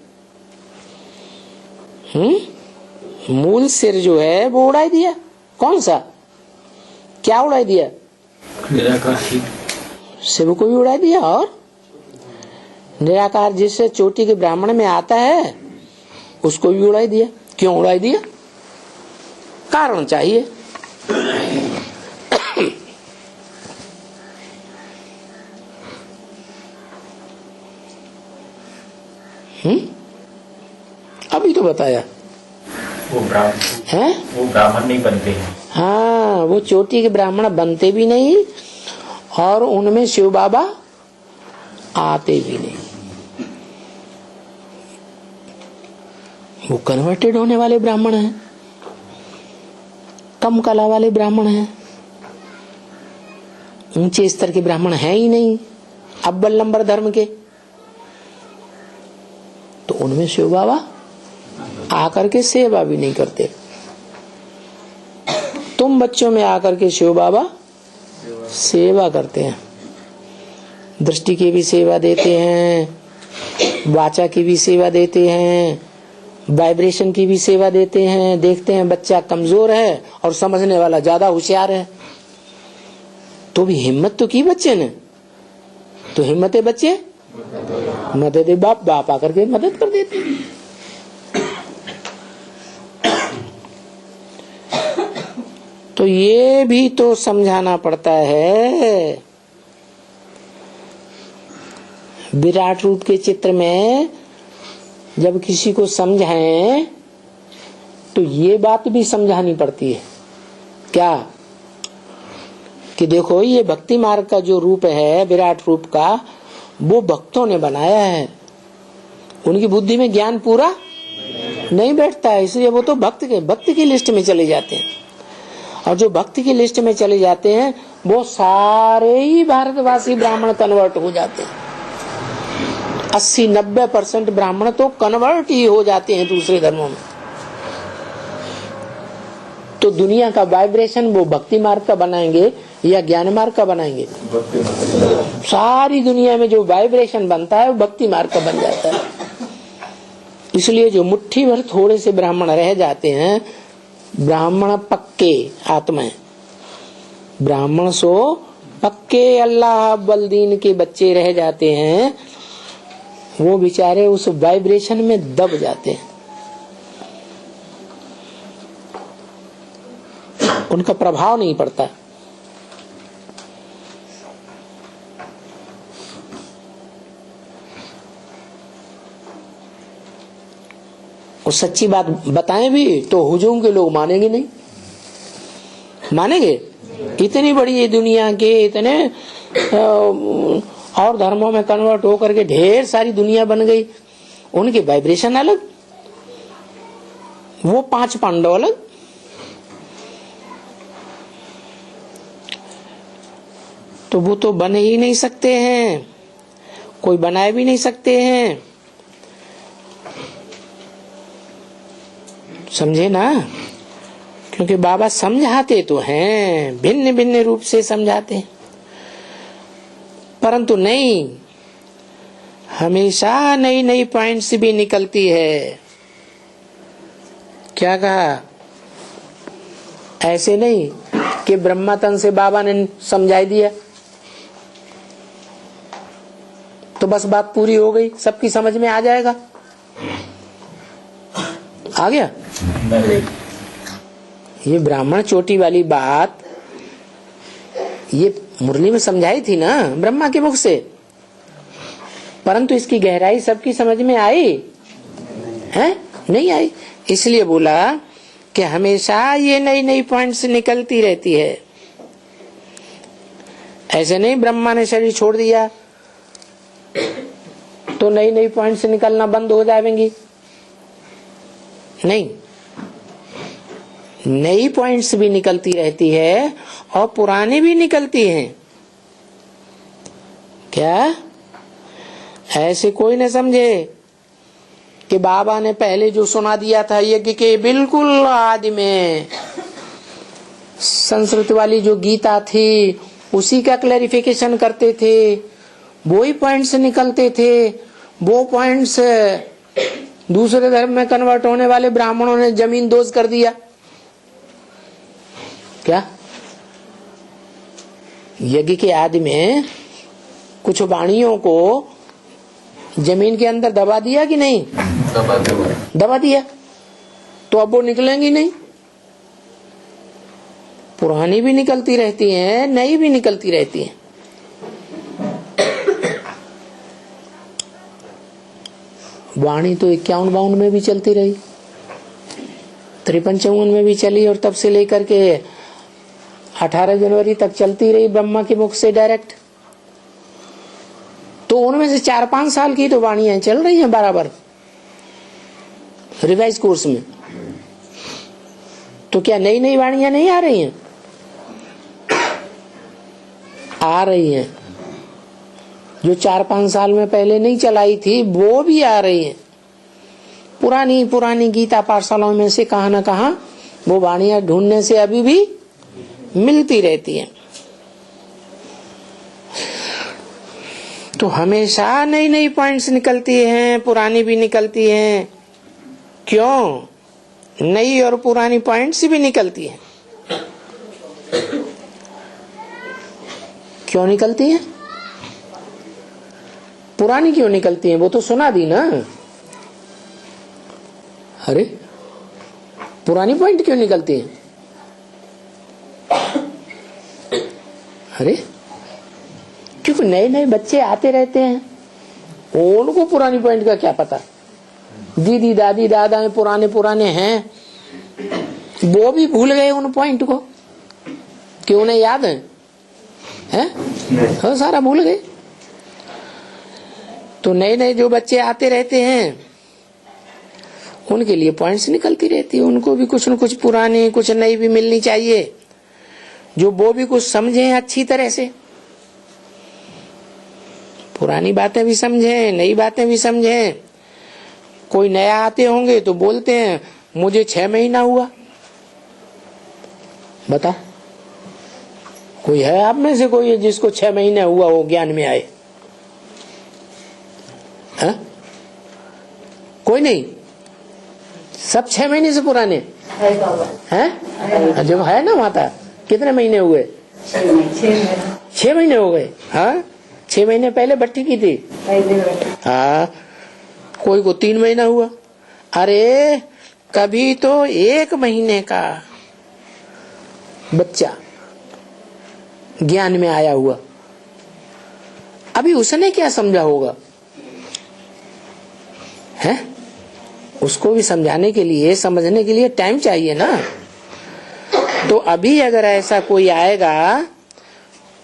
मूल सिर जो है वो उड़ाई दिया। कौन सा? क्या उड़ाई दिया? निराकार शिव को भी उड़ा दिया। और निराकार जिससे चोटी के ब्राह्मण में आता है उसको भी उड़ाई दिया। क्यों उड़ाई दिया? कारण चाहिए। अभी तो बताया। वो ब्राह्मण है, वो ब्राह्मण नहीं बनते हैं। हाँ, वो चोटी के ब्राह्मण बनते भी नहीं और उनमें शिव बाबा आते भी नहीं। वो कन्वर्टेड होने वाले ब्राह्मण हैं, कम कला वाले ब्राह्मण हैं, ऊंचे स्तर के ब्राह्मण हैं ही नहीं, अव्वल नंबर धर्म के। तो उनमें शिव बाबा आकर के सेवा भी नहीं करते। तुम बच्चों में आकर के शिव बाबा सेवा करते हैं। दृष्टि की भी सेवा देते हैं, वाचा की भी सेवा देते हैं, वाइब्रेशन की भी सेवा देते हैं। देखते हैं बच्चा कमजोर है और समझने वाला ज्यादा होशियार है, तो भी हिम्मत तो की बच्चे ने। तो हिम्मत है बच्चे, मदद बाप आकर के मदद कर देते हैं। तो ये भी तो समझाना पड़ता है। विराट रूप के चित्र में जब किसी को समझाएं तो ये बात भी समझानी पड़ती है। क्या? कि देखो ये भक्ति मार्ग का जो रूप है विराट रूप का, वो भक्तों ने बनाया है। उनकी बुद्धि में ज्ञान पूरा नहीं बैठता है, इसलिए वो तो भक्ति की लिस्ट में चले जाते हैं। और जो भक्ति की लिस्ट में चले जाते हैं वो सारे ही भारतवासी ब्राह्मण कन्वर्ट हो जाते हैं। 80-90% ब्राह्मण तो कन्वर्ट ही हो जाते हैं दूसरे धर्मों में। तो दुनिया का वाइब्रेशन वो भक्ति मार्ग का बनाएंगे या ज्ञान मार्ग का बनाएंगे? सारी दुनिया में जो वाइब्रेशन बनता है वो भक्ति मार्ग का बन जाता है। इसलिए जो मुट्ठी भर थोड़े से ब्राह्मण रह जाते हैं, ब्राह्मण पक्के आत्मा है, ब्राह्मण सो पक्के अल्लाह बलदीन के बच्चे रह जाते हैं, वो बेचारे उस वाइब्रेशन में दब जाते हैं। उनका प्रभाव नहीं पड़ता। और सच्ची बात बताएं भी तो हुजूम के लोग मानेंगे नहीं। मानेंगे? इतनी बड़ी ये दुनिया के इतने और धर्मों में कन्वर्ट होकर के ढेर सारी दुनिया बन गई, उनके वाइब्रेशन अलग, वो 5 पांडव अलग। तो वो तो बन ही नहीं सकते हैं, कोई बनाए भी नहीं सकते हैं। समझे ना? क्योंकि बाबा समझाते तो हैं, भिन्न भिन्न रूप से समझाते हैं, परंतु नहीं, हमेशा नई नई पॉइंट्स भी निकलती है। क्या कहा? ऐसे नहीं कि ब्रह्मा तन से बाबा ने समझाई दिया तो बस बात पूरी हो गई, सबकी समझ में आ जाएगा। आ गया? ये ब्राह्मण चोटी वाली बात ये मुरली में समझाई थी ना ब्रह्मा के मुख से, परंतु इसकी गहराई सबकी समझ में आई है? नहीं आई। इसलिए बोला कि हमेशा ये नई नई पॉइंट्स निकलती रहती है। ऐसे नहीं ब्रह्मा ने शरीर छोड़ दिया तो नई नई पॉइंट्स निकलना बंद हो जाएंगी, नहीं, नई पॉइंट्स भी निकलती रहती है और पुरानी भी निकलती हैं। क्या ऐसे कोई न समझे कि बाबा ने पहले जो सुना दिया था यज्ञ के बिल्कुल आदि में संस्कृत वाली जो गीता थी उसी का क्लैरिफिकेशन करते थे, वो ही पॉइंट्स निकलते थे। वो पॉइंट्स दूसरे धर्म में कन्वर्ट होने वाले ब्राह्मणों ने जमीन दोज कर दिया। क्या यज्ञ के आदि में कुछ वाणियों को जमीन के अंदर दबा दिया कि नहीं? दबा दिया तो अब वो निकलेंगी नहीं। पुरानी भी निकलती रहती हैं, नई भी निकलती रहती हैं। वाणी तो 51-52 में भी चलती रही, 53-54 में भी चली और तब से लेकर के 18 जनवरी तक चलती रही ब्रह्मा के मुख से डायरेक्ट। तो उनमें से 4-5 साल की तो वाणियां चल रही हैं बराबर रिवाइज कोर्स में। तो क्या नई नई वाणियां नहीं आ रही हैं? आ रही हैं। जो 4-5 साल में पहले नहीं चलाई थी वो भी आ रही है। पुरानी पुरानी गीता पाठशालाओं में से कहां न कहां वो वाणियां ढूंढने से अभी भी मिलती रहती हैं। तो हमेशा नई नई पॉइंट्स निकलती हैं, पुरानी भी निकलती हैं। क्यों? नई और पुरानी पॉइंट्स भी निकलती हैं। क्यों निकलती हैं? पुरानी क्यों निकलती हैं? वो तो सुना दी ना। अरे पुरानी पॉइंट क्यों निकलती हैं? अरे क्योंकि नए नए बच्चे आते रहते हैं, उनको पुरानी पॉइंट का क्या पता। दीदी दादी दादा पुराने पुराने हैं, वो भी भूल गए उन पॉइंट को कि उन्हें याद है? हाँ, सारा भूल गए। तो नए नए जो बच्चे आते रहते हैं उनके लिए पॉइंट्स निकलती रहती है। उनको भी कुछ न कुछ पुरानी कुछ नई भी मिलनी चाहिए, जो वो भी कुछ समझें अच्छी तरह से। पुरानी बातें भी समझें, नई बातें भी समझें। कोई नया आते होंगे तो बोलते हैं मुझे 6 महीना हुआ। बता, कोई है आप में से कोई जिसको 6 महीने हुआ वो ज्ञान में आए? है? कोई नहीं, सब 6 महीने से पुराने हैं। जब है ना माता, कितने महीने हुए? 6 महीने हो गए। हाँ, 6 महीने पहले भट्टी की थी। हाँ, कोई को 3 महीना हुआ। अरे कभी तो 1 महीने का बच्चा ज्ञान में आया हुआ, अभी उसने क्या समझा होगा? है? उसको भी समझाने के लिए, समझने के लिए टाइम चाहिए ना। तो अभी अगर ऐसा कोई आएगा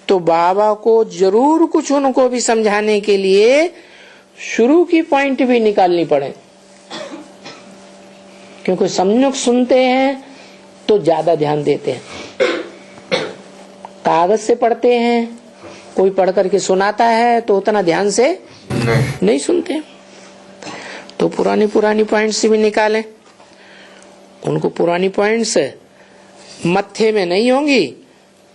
तो बाबा को जरूर कुछ उनको भी समझाने के लिए शुरू की पॉइंट भी निकालनी पड़े, क्योंकि समझ सुनते हैं तो ज्यादा ध्यान देते हैं। कागज से पढ़ते हैं, कोई पढ़ करके सुनाता है तो उतना ध्यान से नहीं सुनते। तो पुरानी पुरानी पॉइंट्स भी निकालें। उनको पुरानी पॉइंट्स मत्थे में नहीं होंगी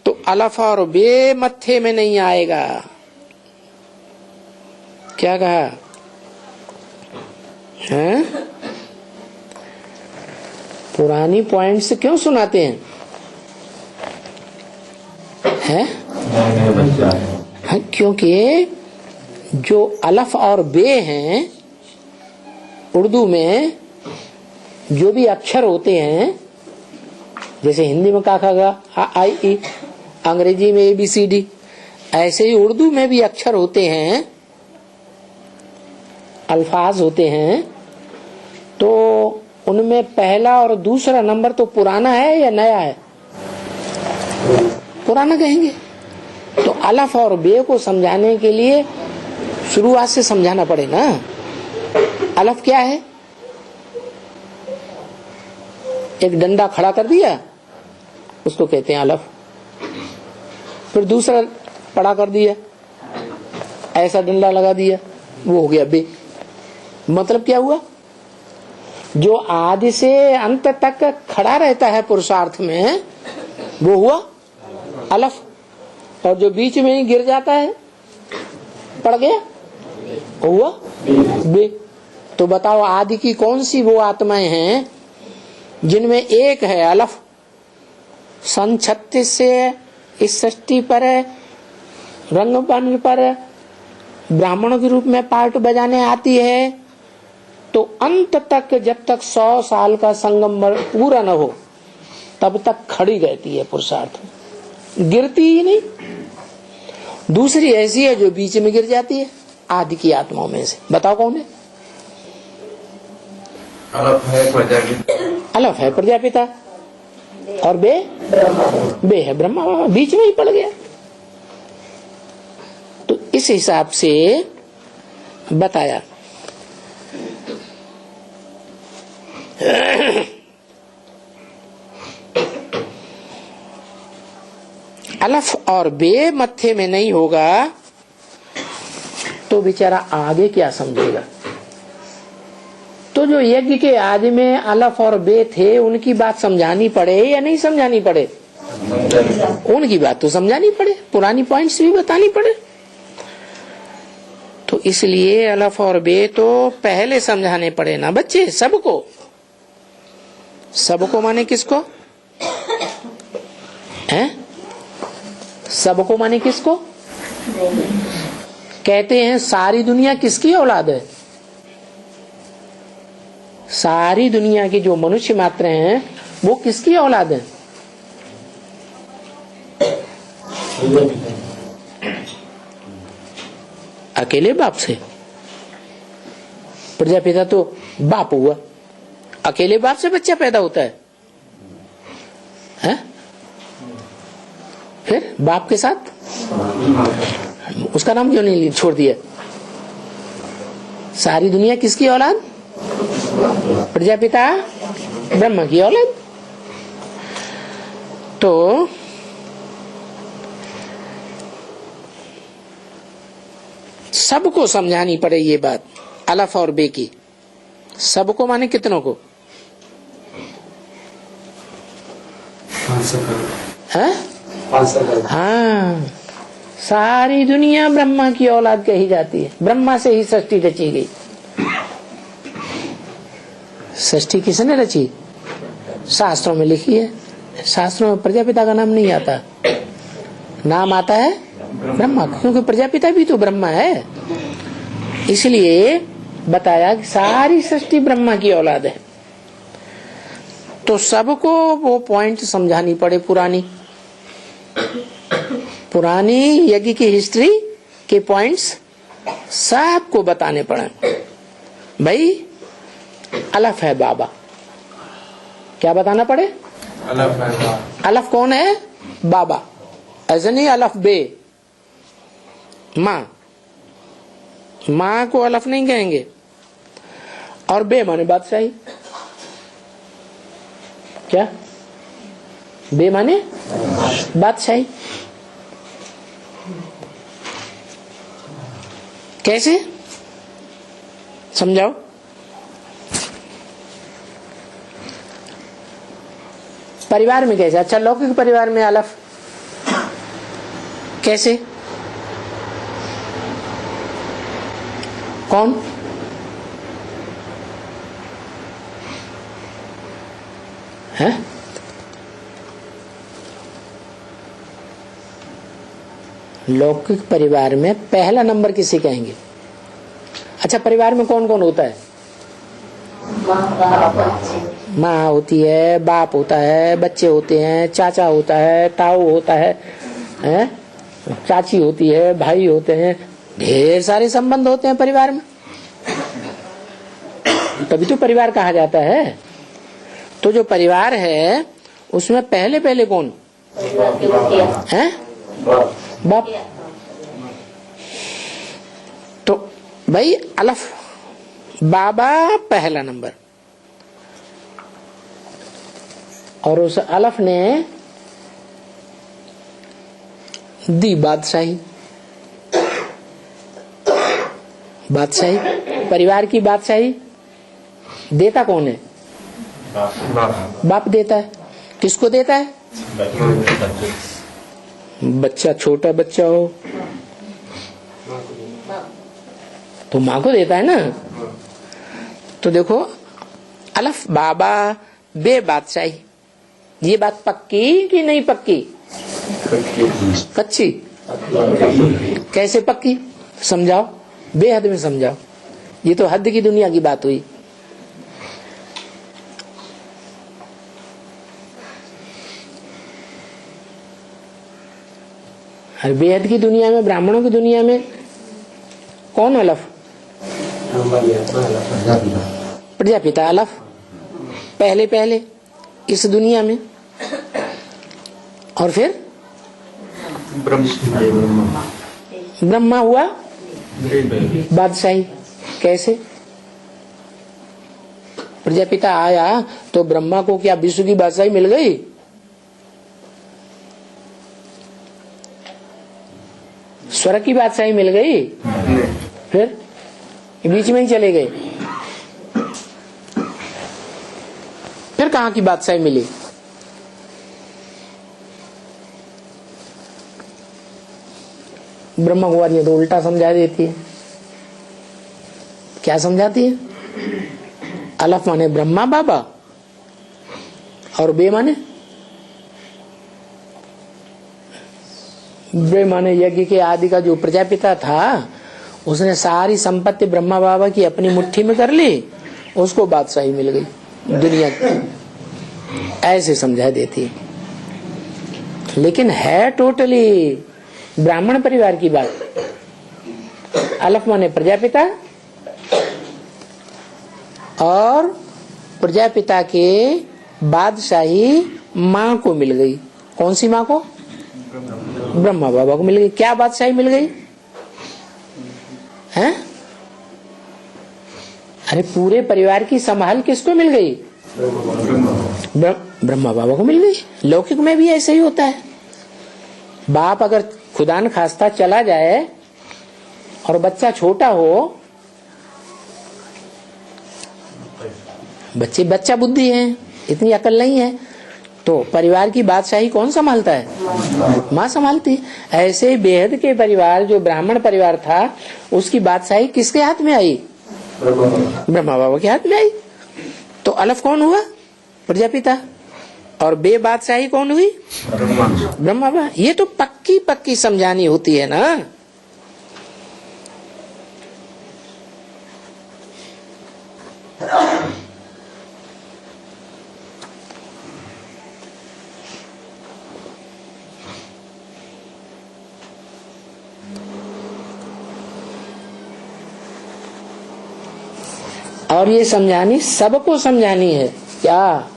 तो अलफ और बे मत्थे में नहीं आएगा। क्या कहा है? पुरानी पॉइंट्स क्यों सुनाते हैं? है? नए बच्चा है। है, क्योंकि जो अलफ और बे हैं उर्दू में, जो भी अक्षर होते हैं, जैसे हिंदी में का खा गा आ आई ई, अंग्रेजी में ABCD, ऐसे ही उर्दू में भी अक्षर होते हैं, अल्फाज होते हैं। तो उनमें पहला और दूसरा नंबर तो पुराना है या नया है? पुराना कहेंगे। तो अलफ और बे को समझाने के लिए शुरुआत से समझाना पड़े ना। अलफ क्या है? एक डंडा खड़ा कर दिया, उसको कहते हैं अलफ। फिर दूसरा पड़ा कर दिया, ऐसा डंडा लगा दिया, वो हो गया बे। मतलब क्या हुआ? जो आदि से अंत तक खड़ा रहता है पुरुषार्थ में, वो हुआ अलफ। और जो बीच में ही गिर जाता है, पड़ गया, वो हुआ बे। तो बताओ आदि की कौन सी वो आत्माएं हैं जिनमें एक है अलफ? सन 36 से इस सृष्टि पर रंगमंच पर ब्राह्मणों के रूप में पार्ट बजाने आती है, तो अंत तक जब तक 100 साल का संगम पूरा न हो तब तक खड़ी रहती है पुरुषार्थ में, गिरती ही नहीं। दूसरी ऐसी है जो बीच में गिर जाती है आदि की आत्माओं में से। बताओ कौन है? अलफ है प्रजापिता। अलफ है प्रजापिता और बे है ब्रह्मा, बीच में ही पड़ गया। तो इस हिसाब से बताया। अलफ और बे मत्थे में नहीं होगा तो बेचारा आगे क्या समझेगा? तो जो यज्ञ के आदि में अलफ और बे थे, उनकी बात समझानी पड़े या नहीं समझानी पड़े? उनकी बात तो समझानी पड़े, पुरानी पॉइंट्स भी बतानी पड़े। तो इसलिए अलफ और बे तो पहले समझाने पड़े ना बच्चे, सबको। सबको माने किसको? हैं? सबको माने किसको? कहते हैं सारी दुनिया किसकी औलाद है? सारी दुनिया की जो मनुष्य मात्र हैं वो किसकी औलाद है? अकेले बाप से। प्रजापिता तो बाप हुआ, अकेले बाप से बच्चा पैदा होता है? फिर बाप के साथ उसका नाम क्यों नहीं छोड़ दिया? सारी दुनिया किसकी औलाद? प्रजापिता ब्रह्मा की औलाद। तो सबको समझानी पड़े ये बात अलफ और बे की। सबको माने कितनों को? है? हाँ, सारी दुनिया ब्रह्मा की औलाद कही जाती है। ब्रह्मा से ही सृष्टि रची गई। सृष्टि किसने रची? शास्त्रों में लिखी है। शास्त्रों में प्रजापिता का नाम नहीं आता, नाम आता है ब्रह्मा, क्योंकि प्रजापिता भी तो ब्रह्मा है। इसलिए बताया कि सारी सृष्टि ब्रह्मा की औलाद है। तो सबको वो पॉइंट समझानी पड़े, पुरानी यज्ञ की हिस्ट्री के पॉइंट्स सबको बताने पड़े। भाई अलफ है बाबा, क्या बताना पड़े? अलफ है बाबा। अलफ कौन है? बाबा। ऐसा नहीं अलफ बे, माँ। माँ को अलफ नहीं कहेंगे। और बे माने बादशाही। क्या? बे माने बादशाही। कैसे समझाओ? परिवार में कैसे? अच्छा, लौकिक परिवार में अलफ कैसे? कौन? है? लौकिक परिवार में पहला नंबर किसे कहेंगे? अच्छा, परिवार में कौन कौन होता है? माँ होती है, बाप होता है, बच्चे होते हैं, चाचा होता है, ताऊ होता है, चाची होती है, भाई होते हैं, ढेर सारे संबंध होते हैं परिवार में, तभी तो परिवार कहा जाता है। तो जो परिवार है उसमें पहले पहले कौन है? बाप। तो भाई अलफ, बाबा पहला नंबर, और उस अलफ ने दी बादशाही। बादशाही, परिवार की बादशाही देता कौन है? बाप देता है। किसको देता है? बच्चा, छोटा बच्चा हो तो माँ को देता है ना। तो देखो, अलफ बाबा बे बादशाही, ये बात पक्की कि नहीं पक्की? कच्ची। कैसे पक्की? समझाओ, बेहद में समझाओ। ये तो हद की दुनिया की बात हुई। और बेहद की दुनिया में, ब्राह्मणों की दुनिया में कौन अलफ? प्रजापिता अलफ पहले पहले इस दुनिया में, और फिर ब्रह्मा हुआ बादशाही। कैसे? प्रजापिता आया तो ब्रह्मा को क्या विश्व की बादशाही मिल गई? स्वर्ग की बादशाही मिल गई? फिर बीच में ही चले गए। फिर कहाँ की बादशाही मिली? ब्रह्मा कुमारी तो उल्टा समझा देती है। क्या समझाती है? अलफ माने ब्रह्मा बाबा, और बे माने यज्ञ के आदि का जो प्रजापिता था, उसने सारी संपत्ति ब्रह्मा बाबा की अपनी मुट्ठी में कर ली, उसको बादशाही मिल गई दुनिया की। ऐसे समझा देती है। लेकिन है टोटली ब्राह्मण परिवार की बात। अलफ माने प्रजापिता, और प्रजापिता के बादशाही माँ को मिल गई। कौन सी माँ को? ब्रह्मा बाबा को मिल गई। क्या बादशाही मिल गई है? अरे पूरे परिवार की संभाल किसको मिल गई? ब्रह्मा बाबा को मिल गई। लौकिक में भी ऐसे ही होता है। बाप अगर खुदा न खास्ता चला जाए और बच्चा छोटा हो, बच्चा बुद्धि है, इतनी अकल नहीं है, तो परिवार की बादशाही कौन संभालता है? माँ संभालती। ऐसे बेहद के परिवार, जो ब्राह्मण परिवार था, उसकी बादशाही किसके हाथ में आई? ब्रह्मा बाबा के हाथ में आई। तो अलफ कौन हुआ? प्रजापिता। और बे बादशाही कौन हुई? ब्रह्मा बाबा। ये तो पक्की पक्की समझानी होती है ना। और ये समझानी सबको समझानी है। क्या?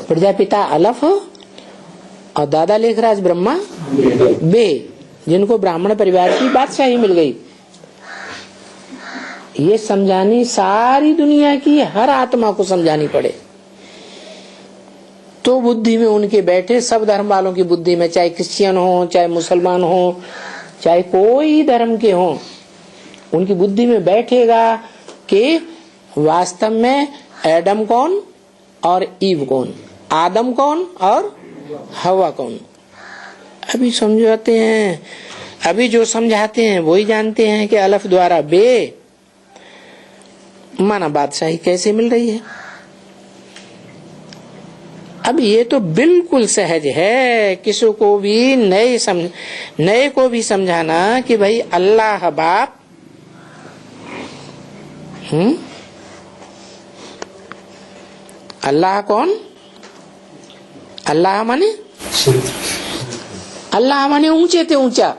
प्रजापिता अलफ और दादा लेखराज ब्रह्मा बे, जिनको ब्राह्मण परिवार की बादशाही मिल गई। ये समझानी सारी दुनिया की, हर आत्मा को समझानी पड़े तो बुद्धि में उनके बैठे, सब धर्म वालों की बुद्धि में, चाहे क्रिश्चियन हो, चाहे मुसलमान हो, चाहे कोई धर्म के हो, उनकी बुद्धि में बैठेगा कि वास्तव में एडम कौन और ईव कौन, आदम कौन और हवा कौन। अभी समझाते हैं, अभी जो समझाते हैं वही जानते हैं कि अलफ द्वारा बे माना बादशाही कैसे मिल रही है। अब ये तो बिल्कुल सहज है, किसी को भी नए को भी समझाना कि भाई अल्लाह बाप, अल्लाह कौन? अल्लाह माने ऊंचे ते ऊंचा।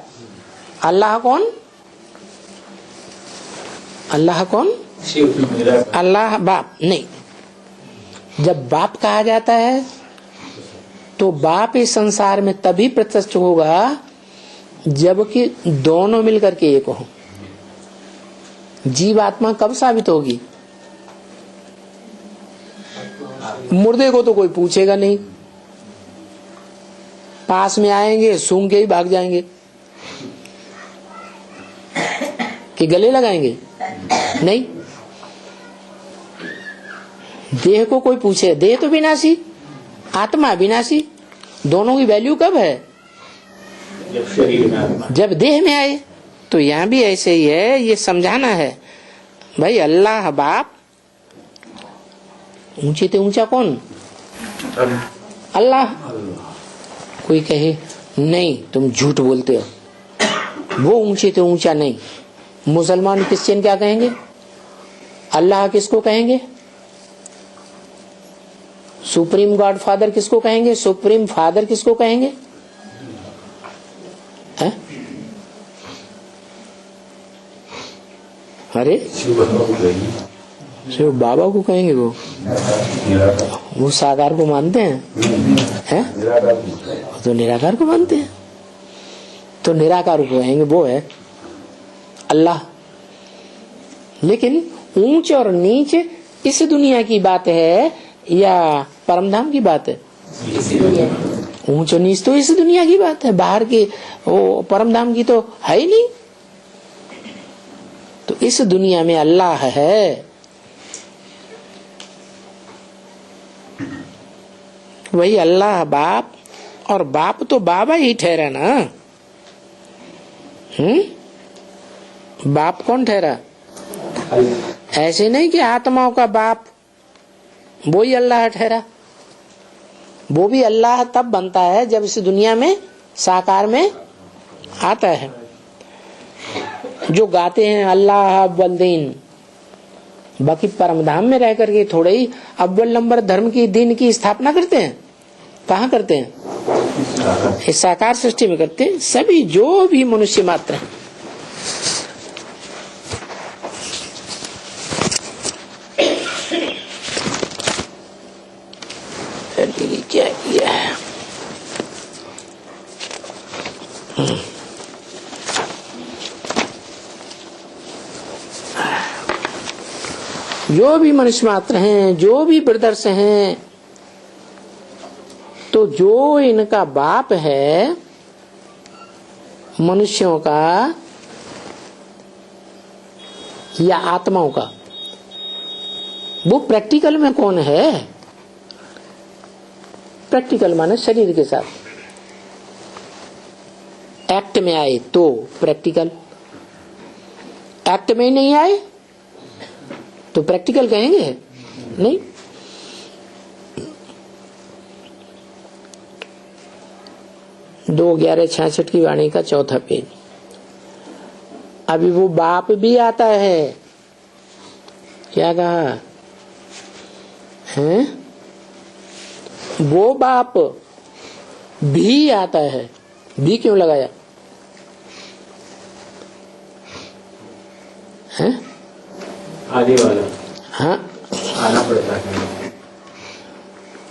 अल्लाह कौन? अल्लाह कौन? अल्लाह बाप नहीं। जब बाप कहा जाता है तो बाप इस संसार में तभी प्रत्यक्ष होगा जबकि दोनों मिलकर के एक हो। जीव आत्मा कब साबित होगी? मुर्दे को तो कोई पूछेगा नहीं, पास में आएंगे सूंघ के ही भाग जाएंगे कि गले लगाएंगे नहीं। देह को कोई पूछे, देह तो विनाशी, आत्मा विनाशी, दोनों की वैल्यू कब है? जब देह में आए। तो यहाँ भी ऐसे ही है, ये समझाना है भाई अल्लाह बाप, ऊंचे ते ऊंचा कौन? अल्लाह। कोई कहे नहीं तुम झूठ बोलते हो, वो ऊंचे ते ऊंचा नहीं। मुसलमान क्रिश्चियन क्या कहेंगे? अल्लाह किसको कहेंगे? सुप्रीम गॉड फादर किसको कहेंगे? सुप्रीम फादर किसको कहेंगे? है? अरे शिव बाबा को कहेंगे। वो साकार को मानते हैं? तो निराकार को मानते हैं, तो निराकार को कहेंगे वो है अल्लाह। लेकिन ऊंच और नीच इस दुनिया की बात है या परमधाम की बात है? ऊंच और नीच तो इस दुनिया की बात है, बाहर की वो परमधाम की तो है ही नहीं। तो इस दुनिया में अल्लाह है। वही अल्लाह बाप, और बाप तो बाबा ही ठहरा ना। बाप कौन ठहरा? ऐसे नहीं कि आत्माओं का बाप वो ही अल्लाह ठहरा। वो भी अल्लाह तब बनता है जब इस दुनिया में साकार में आता है। जो गाते हैं अल्लाह अव्वल दीन, बाकी परमधाम में रह करके थोड़े ही अव्वल नंबर धर्म की दीन की स्थापना करते हैं। कहाँ करते हैं? इस साकार सृष्टि में करते हैं। सभी जो भी मनुष्य मात्र हैं, क्या किया है? जो भी मनुष्य मात्र हैं, जो भी ब्रदर्स हैं, तो जो इनका बाप है मनुष्यों का या आत्माओं का, वो प्रैक्टिकल में कौन है? प्रैक्टिकल माने शरीर के साथ एक्ट में आए तो प्रैक्टिकल, एक्ट में नहीं आए तो प्रैक्टिकल कहेंगे नहीं। 2/11/66 की वाणी का 4था पेज। अभी वो बाप भी आता है, क्या कहा है? वो बाप भी आता है। भी क्यों लगाया है? आदि वाला। हाँ, आना पड़ता है।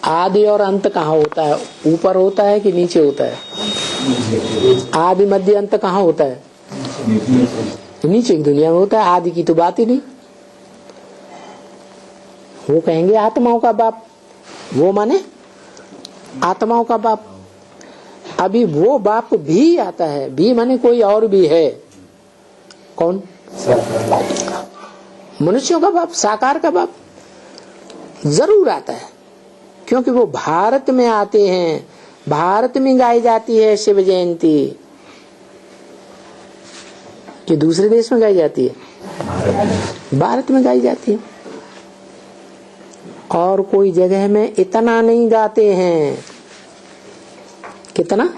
आदि और अंत कहाँ होता है? ऊपर होता है कि नीचे होता है? आदि मध्य अंत कहाँ होता है? नीचे की दुनिया में होता है। आदि की तो बात ही नहीं। वो कहेंगे आत्माओं का बाप, वो माने आत्माओं का बाप। अभी वो बाप भी आता है। भी माने कोई और भी है। कौन? मनुष्यों का बाप, साकार का बाप जरूर आता है, क्योंकि वो भारत में आते हैं। भारत में गाई जाती है शिव जयंती, कि दूसरे देश में गाई जाती है? भारत में गाई जाती है। और कोई जगह में इतना नहीं गाते हैं। कितना?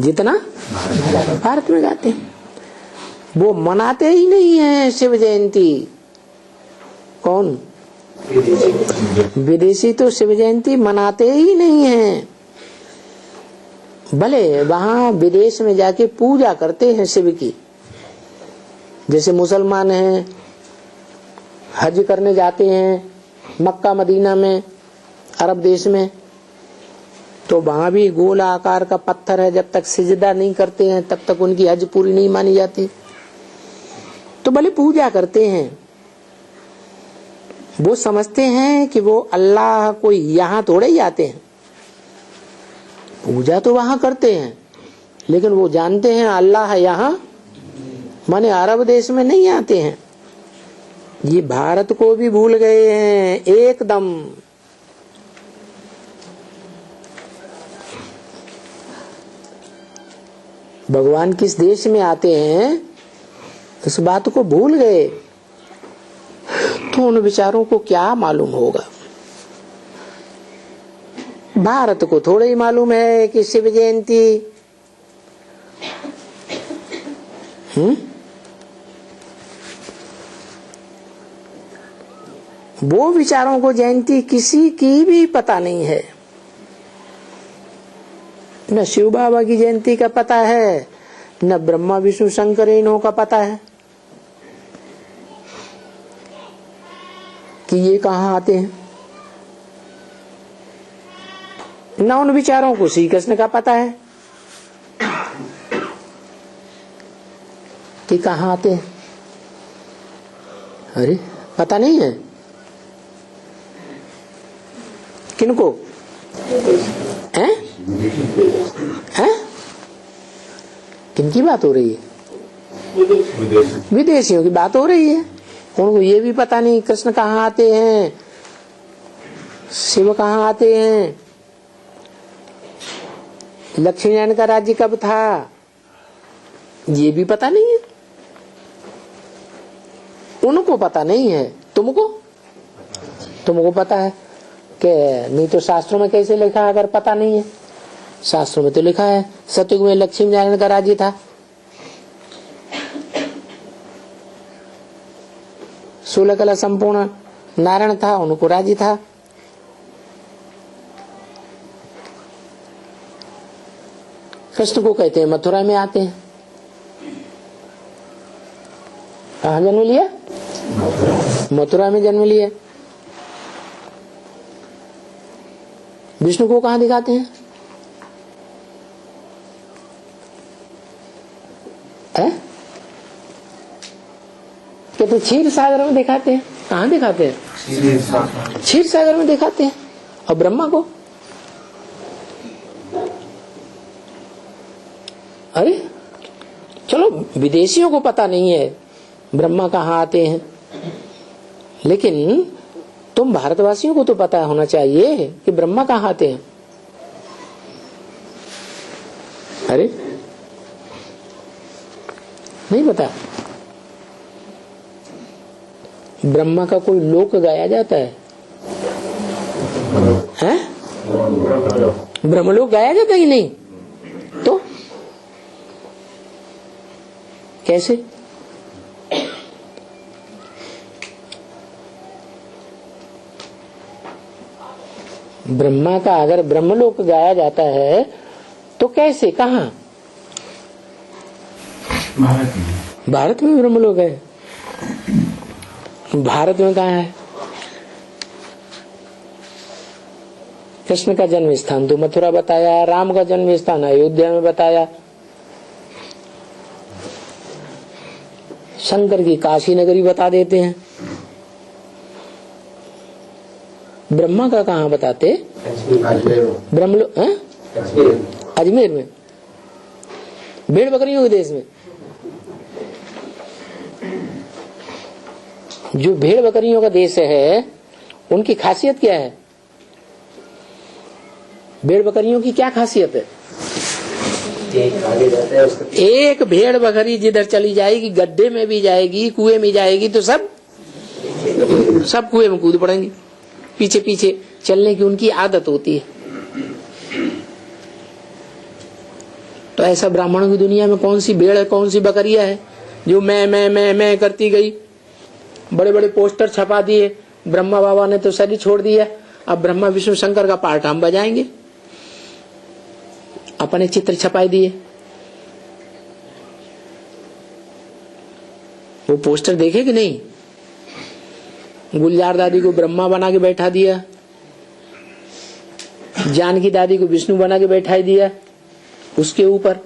जितना भारत में गाते हैं। वो मनाते ही नहीं है शिव जयंती। कौन? विदेशी तो शिव जयंती मनाते ही नहीं है। भले वहाँ विदेश में जाके पूजा करते हैं शिव की, जैसे मुसलमान हैं हज करने जाते हैं मक्का मदीना में, अरब देश में, तो वहां भी गोल आकार का पत्थर है, जब तक सिजदा नहीं करते हैं तब तक उनकी हज पूरी नहीं मानी जाती। तो भले पूजा करते हैं, वो समझते हैं कि वो अल्लाह को यहाँ थोड़े ही आते हैं। पूजा तो वहां करते हैं, लेकिन वो जानते हैं अल्लाह यहाँ माने अरब देश में नहीं आते हैं। ये भारत को भी भूल गए हैं एकदम। भगवान किस देश में आते हैं इस बात को भूल गए, तो उन विचारों को क्या मालूम होगा। भारत को थोड़ा ही मालूम है कि शिव जयंती वो विचारों को जयंती किसी की भी पता नहीं है। न शिव बाबा की जयंती का पता है, न ब्रह्मा विष्णु शंकर इन्हों का पता है कि ये कहाँ आते हैं। न उन विचारों को श्री कृष्ण का पता है कि कहाँ आते हैं। अरे पता नहीं है किनको? हैं? किनकी बात हो रही है? विदेशियों की बात हो रही है। उनको ये भी पता नहीं कृष्ण कहाँ आते हैं, शिव कहाँ आते हैं, लक्ष्मी नारायण का राज्य कब था, ये भी पता नहीं है। उनको पता नहीं है, तुमको पता है कि नहीं? तो शास्त्रों में कैसे लिखा है अगर पता नहीं है? शास्त्रों में तो लिखा है सतयुग में लक्ष्मी नारायण का राज्य था, सोलह कला संपूर्ण नारायण था, उनको राज्य था। कृष्ण को कहते हैं मथुरा में आते हैं। कहाँ जन्म लिया? मथुरा में जन्म लिया। विष्णु को कहाँ दिखाते हैं? कहते क्षीर सागर में दिखाते हैं। कहाँ दिखाते हैं? क्षीर सागर में दिखाते हैं। और ब्रह्मा को? अरे चलो विदेशियों को पता नहीं है ब्रह्मा कहाँ आते हैं, लेकिन तुम भारतवासियों को तो पता होना चाहिए कि ब्रह्मा कहाँ आते हैं। अरे नहीं पता। ब्रह्मा का कोई लोक गाया जाता है? हैं? ब्रह्मलोक गाया जाता ही नहीं, तो कैसे? ब्रह्मा का अगर ब्रह्मलोक गाया जाता है तो कैसे, कहाँ? भारत में ब्रह्मलोक है। भारत में कहाँ है? कृष्ण का जन्म स्थान तो मथुरा बताया, राम का जन्म स्थान अयोध्या में बताया, शंकर की काशी नगरी बता देते हैं। ब्रह्मा का कहाँ बताते? ब्रह्मलोक अजमेर में, भेड़ बकरियों के देश में। जो भेड़ बकरियों का देश है उनकी खासियत क्या है? भेड़ बकरियों की क्या खासियत है? एक भेड़ बकरी जिधर चली जाएगी, गड्ढे में भी जाएगी, कुएं में जाएगी, तो सब सब कुएं में कूद पड़ेंगे, पीछे पीछे चलने की उनकी आदत होती है। तो ऐसा ब्राह्मणों की दुनिया में कौन सी भेड़ है, कौन सी बकरिया है जो मैं करती गई। बड़े बड़े पोस्टर छपा दिए, ब्रह्मा बाबा ने तो शरीर छोड़ दिया, अब ब्रह्मा विष्णु शंकर का पाठ हम बजाएंगे, अपने चित्र छपाई दिए। वो पोस्टर देखे कि नहीं? गुलजार दादी को ब्रह्मा बना के बैठा दिया, जानकी दादी को विष्णु बना के बैठा दिया उसके ऊपर,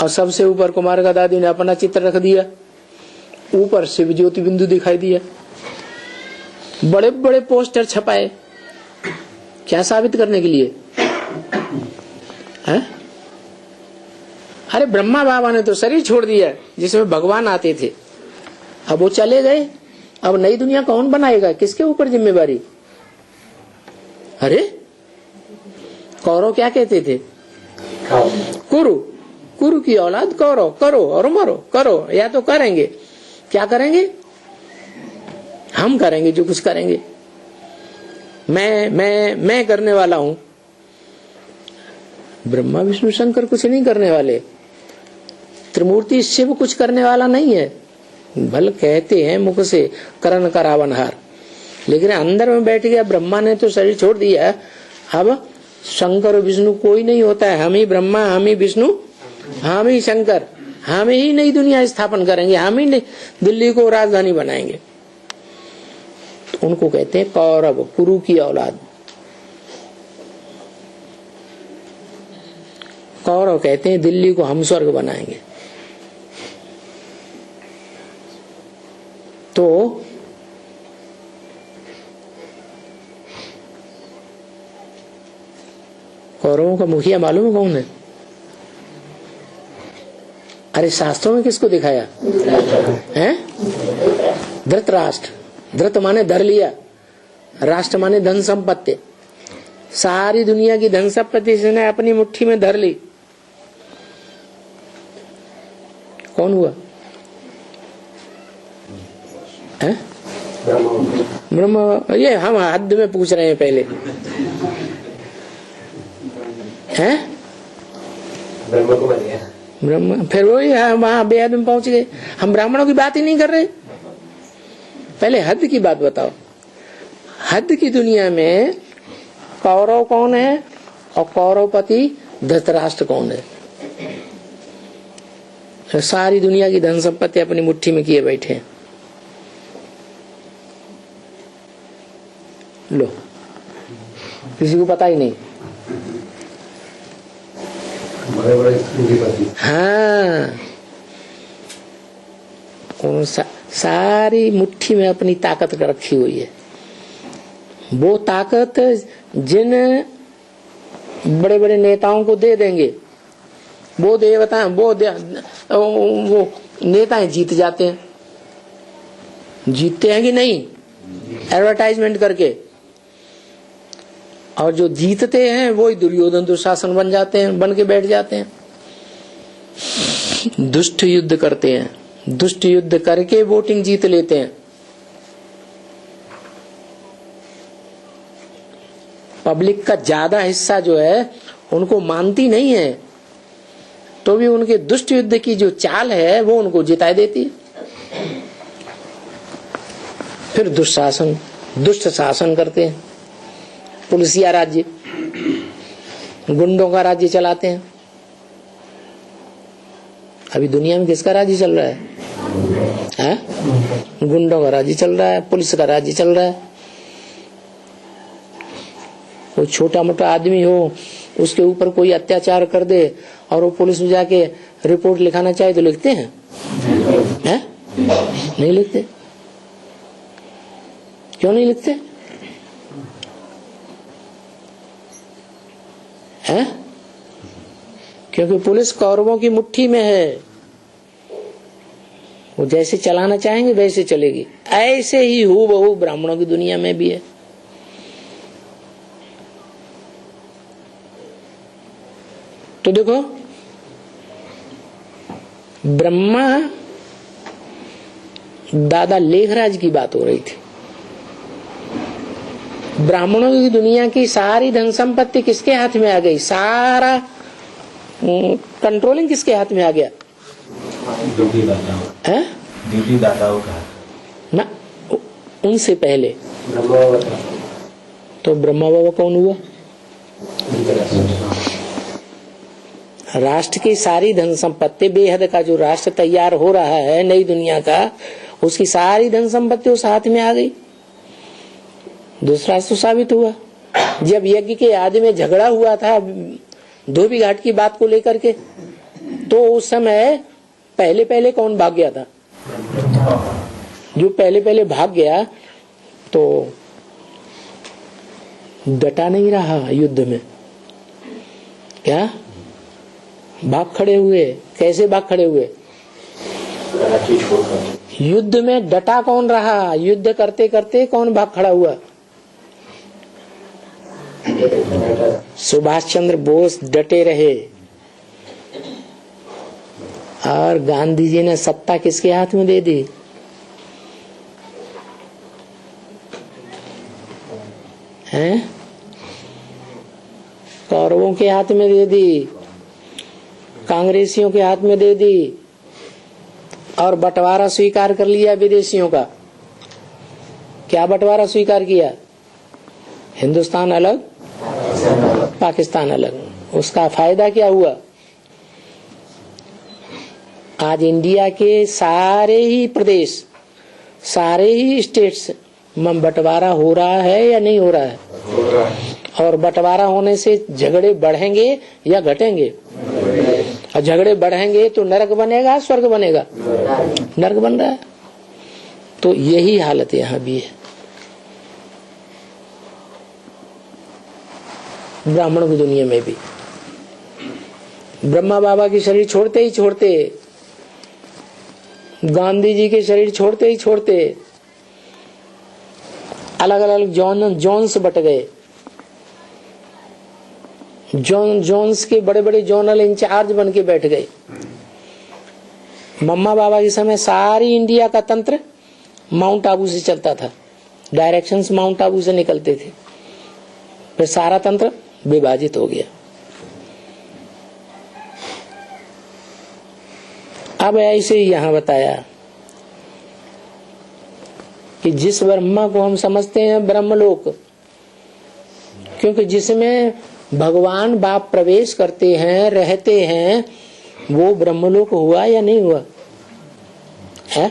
और सबसे ऊपर कुमार का दादी ने अपना चित्र रख दिया, ऊपर शिव ज्योति बिंदु दिखाई दिया। बड़े बड़े पोस्टर छपाए, क्या साबित करने के लिए है? अरे ब्रह्मा बाबा ने तो शरीर छोड़ दिया जिसमें भगवान आते थे, अब वो चले गए, अब नई दुनिया कौन बनाएगा, किसके ऊपर जिम्मेवारी? अरे कौरव क्या कहते थे? कुरु की औलाद कौरव, करो और मरो, करो या तो करेंगे, क्या करेंगे? हम करेंगे जो कुछ करेंगे, मैं करने वाला हूं। ब्रह्मा विष्णु शंकर कुछ नहीं करने वाले, त्रिमूर्ति शिव कुछ करने वाला नहीं है। भले कहते हैं मुख से करण का रावणहार, लेकिन अंदर में बैठ गया। ब्रह्मा ने तो शरीर छोड़ दिया, अब शंकर और विष्णु कोई नहीं होता है, हम ही ब्रह्मा, हम ही विष्णु, हम ही शंकर, हम ही नई दुनिया स्थापन करेंगे, हम ही दिल्ली को राजधानी बनाएंगे। तो उनको कहते हैं कौरव, कुरु की औलाद। कौरव कहते हैं दिल्ली को हम स्वर्ग बनाएंगे। तो कौरवों का मुखिया मालूम है कौन है? अरे शास्त्रों में किसको दिखाया है? धृतराष्ट्र। धृत माने धर लिया, राष्ट्र माने धन संपत्ति। सारी दुनिया की धन संपत्ति इसने अपनी मुट्ठी में धर ली। कौन हुआ? है ब्रह्मा। ये हम हद में पूछ रहे हैं पहले, हैं ब्रह्म को बन गया ब्रह्म, फिर वही वहां बेहद में पहुंच गए। हम ब्राह्मणों की बात ही नहीं कर रहे, पहले हद की बात बताओ। हद की दुनिया में कौरव कौन है और कौरवपति धृतराष्ट्र कौन है? सारी दुनिया की धन संपत्ति अपनी मुट्ठी में किए बैठे। लो, किसी को पता ही नहीं। बड़े बड़े पूंजीपति। हाँ, कौन सा सारी मुट्ठी में अपनी ताकत कर रखी हुई है। वो ताकत जिन बड़े बड़े नेताओं को दे देंगे, वो देवता वो नेताएं जीत जाते हैं। जीतते हैं कि नहीं? एडवर्टाइजमेंट करके। और जो जीतते हैं वो ही दुर्योधन दुशासन बन जाते हैं, बन के बैठ जाते हैं। दुष्ट युद्ध करते हैं, दुष्ट युद्ध करके वोटिंग जीत लेते हैं। पब्लिक का ज्यादा हिस्सा जो है उनको मानती नहीं है, तो भी उनके दुष्ट युद्ध की जो चाल है वो उनको जिता देती है। फिर दुशासन, दुष्ट शासन करते हैं, पुलिसिया राज्य, गुंडों का राज्य चलाते हैं। अभी दुनिया में किसका राज्य चल रहा है? गुंडों का राज्य चल रहा है, पुलिस का राज्य चल रहा है। कोई छोटा मोटा आदमी हो, उसके ऊपर कोई अत्याचार कर दे और वो पुलिस में जाके रिपोर्ट लिखाना चाहे तो लिखते हैं? नहीं लिखते। क्यों नहीं लिखते? है? क्योंकि पुलिस कौरवों की मुट्ठी में है। वो जैसे चलाना चाहेंगे वैसे चलेगी। ऐसे ही हूबहू ब्राह्मणों की दुनिया में भी है। तो देखो, ब्रह्मा दादा लेखराज की बात हो रही थी। ब्राह्मणों की दुनिया की सारी धन संपत्ति किसके हाथ में आ गई? सारा कंट्रोलिंग किसके हाथ में आ गया? है ड्यूटी दाताओं का ना, उनसे पहले तो ब्रह्मा बाबा कौन हुआ? राष्ट्र की सारी धन संपत्ति, बेहद का जो राष्ट्र तैयार हो रहा है नई दुनिया का, उसकी सारी धन संपत्ति उस हाथ में आ गई। दूसरा तो साबित हुआ जब यज्ञ के आदि में झगड़ा हुआ था धोबी घाट की बात को लेकर के, तो उस समय पहले पहले कौन भाग गया था? जो पहले पहले भाग गया तो डटा नहीं रहा युद्ध में, क्या भाग खड़े हुए? कैसे भाग खड़े हुए? युद्ध में डटा कौन रहा? युद्ध करते करते कौन भाग खड़ा हुआ? सुभाष चंद्र बोस डटे रहे। और गांधी जी ने सत्ता किसके हाथ में दे दी? हैं? कौरवों के हाथ में दे दी, कांग्रेसियों के हाथ में दे दी, और बंटवारा स्वीकार कर लिया विदेशियों का। क्या बंटवारा स्वीकार किया? हिंदुस्तान अलग, पाकिस्तान अलग। उसका फायदा क्या हुआ? आज इंडिया के सारे ही प्रदेश, सारे ही स्टेट्स में बंटवारा हो रहा है या नहीं हो रहा है? और बंटवारा होने से झगड़े बढ़ेंगे या घटेंगे? और झगड़े बढ़ेंगे तो नरक बनेगा, स्वर्ग बनेगा? नरक बन रहा है। तो यही हालत यहाँ भी है। ब्राह्मणों की दुनिया में भी ब्रह्मा बाबा की शरीर छोड़ते ही छोड़ते, गांधी जी के शरीर छोड़ते ही छोड़ते, अलग अलग जोन्स बट गए। जोन्स के बड़े बड़े जोनल इंचार्ज बन के बैठ गए। मम्मा बाबा के समय सारी इंडिया का तंत्र माउंट आबू से चलता था, डायरेक्शंस माउंट आबू से निकलते थे। फिर सारा तंत्र विभाजित हो गया। अब ऐसे ही यहां बताया कि जिस ब्रह्मा को हम समझते हैं ब्रह्मलोक, क्योंकि जिसमें भगवान बाप प्रवेश करते हैं, रहते हैं, वो ब्रह्मलोक हुआ या नहीं हुआ है?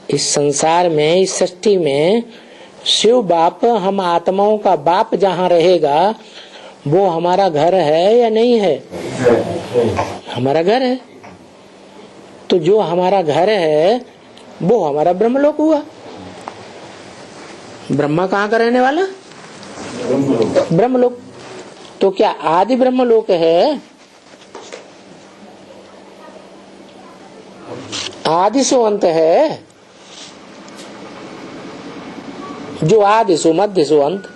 इस संसार में, इस सृष्टि में शिव बाप, हम आत्माओं का बाप जहाँ रहेगा, वो हमारा घर है या नहीं है? हमारा घर है। तो जो हमारा घर है वो हमारा ब्रह्मलोक हुआ। ब्रह्मा कहाँ का रहने वाला? ब्रह्मलोक। तो क्या आदि ब्रह्मलोक है? आदि सो अंत है, जो आदि सो मध्य सो अंत।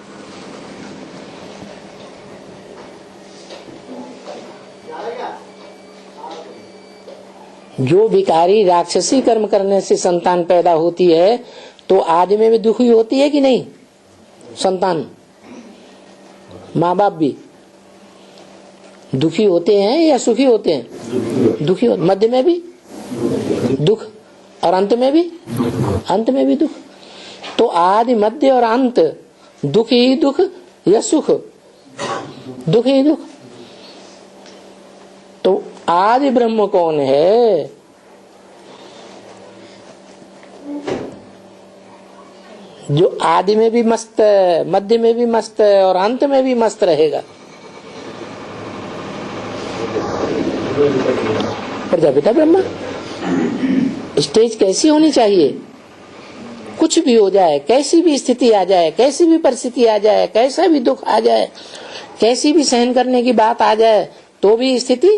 जो विकारी राक्षसी कर्म करने से संतान पैदा होती है, तो आदि में भी दुखी होती है कि नहीं? संतान, माँ बाप भी दुखी होते हैं या सुखी होते हैं? दुखी होते। मध्य में भी दुख और अंत में भी, अंत में भी दुख। तो आदि, मध्य और अंत, दुख ही दुख या सुख? दुख ही दुख। तो आदि ब्रह्म कौन है? जो आदि में भी मस्त, मध्य में भी मस्त और अंत में भी मस्त रहेगा। प्रजापिता ब्रह्मा। स्टेज कैसी होनी चाहिए? कुछ भी हो जाए, कैसी भी स्थिति आ जाए, कैसी भी परिस्थिति आ जाए, कैसा भी दुख आ जाए, कैसी भी सहन करने की बात आ जाए, तो भी स्थिति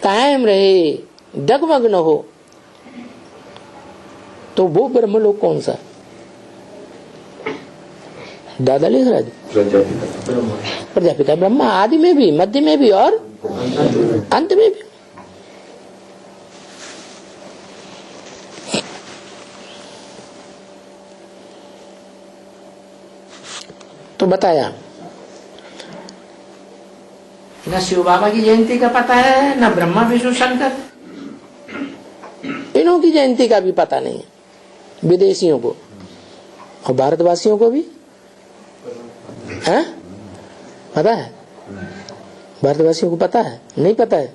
कायम रहे, डगमग न हो। तो वो ब्रह्मलोक कौन सा? दादा लिख रहा है प्रजापिता ब्रह्मा। आदि में भी, मध्य में भी और अंत में भी। तो बताया न शिव बाबा की जयंती का पता है, न ब्रह्मा विष्णु शंकर, इन्हों की जयंती का भी पता नहीं है विदेशियों को, और भारतवासियों को भी है पता है? भारतवासियों को पता है? नहीं पता है।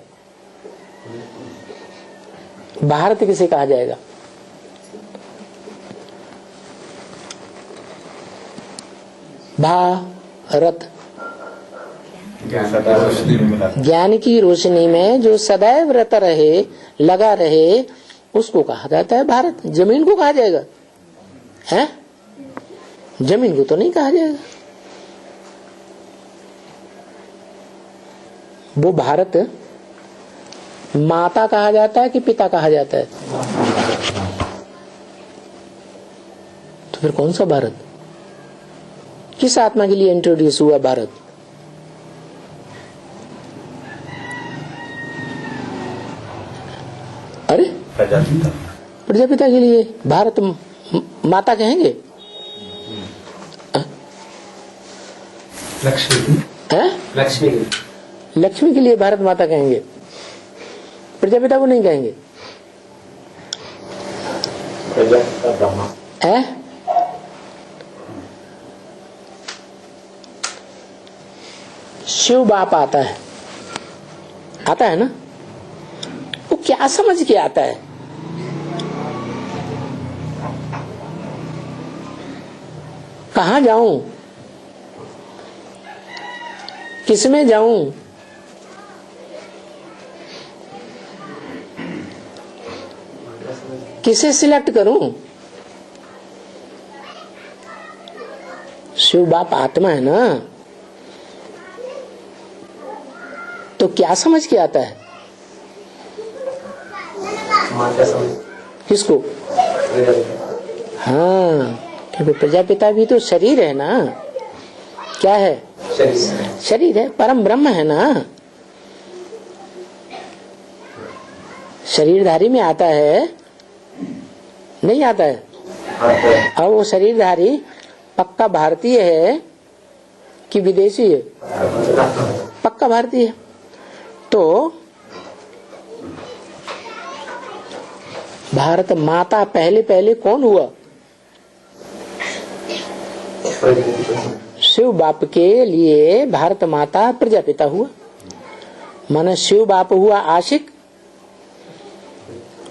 भारत किसे कहा जाएगा? भारत ज्ञान की रोशनी में जो सदैव रत रहे, लगा रहे, उसको कहा जाता है भारत। जमीन को कहा जाएगा? है? जमीन को तो नहीं कहा जाएगा। वो भारत माता कहा जाता है कि पिता कहा जाता है? तो फिर कौन सा भारत? किस आत्मा के लिए इंट्रोड्यूस हुआ भारत? अरे प्रजापिता के लिए भारत माता कहेंगे? लक्ष्मी के लिए भारत माता कहेंगे, प्रजापिता को नहीं कहेंगे। शिव बाप आता है ना, वो क्या समझ के आता है? कहाँ जाऊं, किसमें जाऊं, किसे सिलेक्ट करूं? शिव बाप आत्मा है ना, तो क्या समझ के आता है? किसको? हाँ, क्योंकि प्रजापिता भी तो शरीर है ना। क्या है? शरीर है, परम ब्रह्म है ना। शरीरधारी में आता है, नहीं आता है? अब वो शरीरधारी पक्का भारतीय है कि विदेशी है? पक्का भारतीय है। तो भारत माता पहले पहले कौन हुआ? शिव बाप के लिए भारत माता प्रजापिता हुआ। माना शिव बाप हुआ आशिक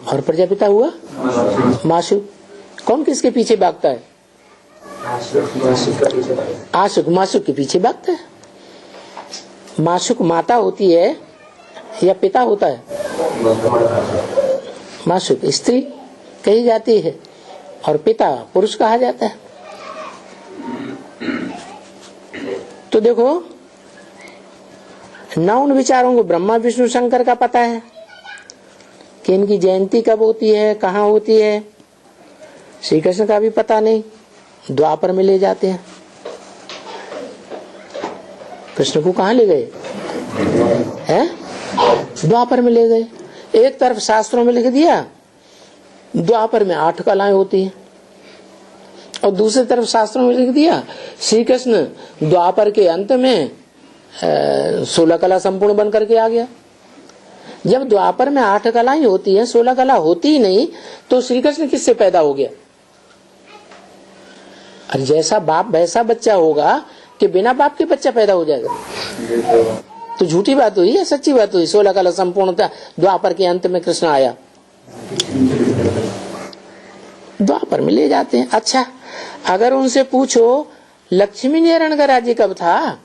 और प्रजापिता हुआ माशूक। कौन किसके पीछे भागता है? आशिक माशूक के पीछे भागता है। माशूक माता होती है या पिता होता है? माशूक स्त्री कही जाती है और पिता पुरुष कहा जाता है। तो देखो, न उन विचारों को ब्रह्मा विष्णु शंकर का पता है कि इनकी जयंती कब होती है, कहाँ होती है। श्री कृष्ण का भी पता नहीं, द्वापर में ले जाते हैं। कृष्ण को कहाँ ले गए हैं? द्वापर में ले गए। एक तरफ शास्त्रों में लिख दिया द्वापर में 8 कलाएं होती हैं, और दूसरी तरफ शास्त्रों में लिख दिया श्री कृष्ण द्वापर के अंत में 16 कला संपूर्ण बन करके आ गया। जब द्वापर में 8 कलाएं होती हैं, 16 कला होती ही नहीं, तो श्री कृष्ण किससे पैदा हो गया? और जैसा बाप वैसा बच्चा होगा कि बिना बाप के बच्चा पैदा हो जाएगा? तो झूठी बात हुई या सच्ची बात हुई? 16 कला संपूर्णता द्वापर के अंत में कृष्ण आया, द्वापर में ले जाते हैं। अच्छा, अगर उनसे पूछो लक्ष्मी नारायण का राज्य कब था?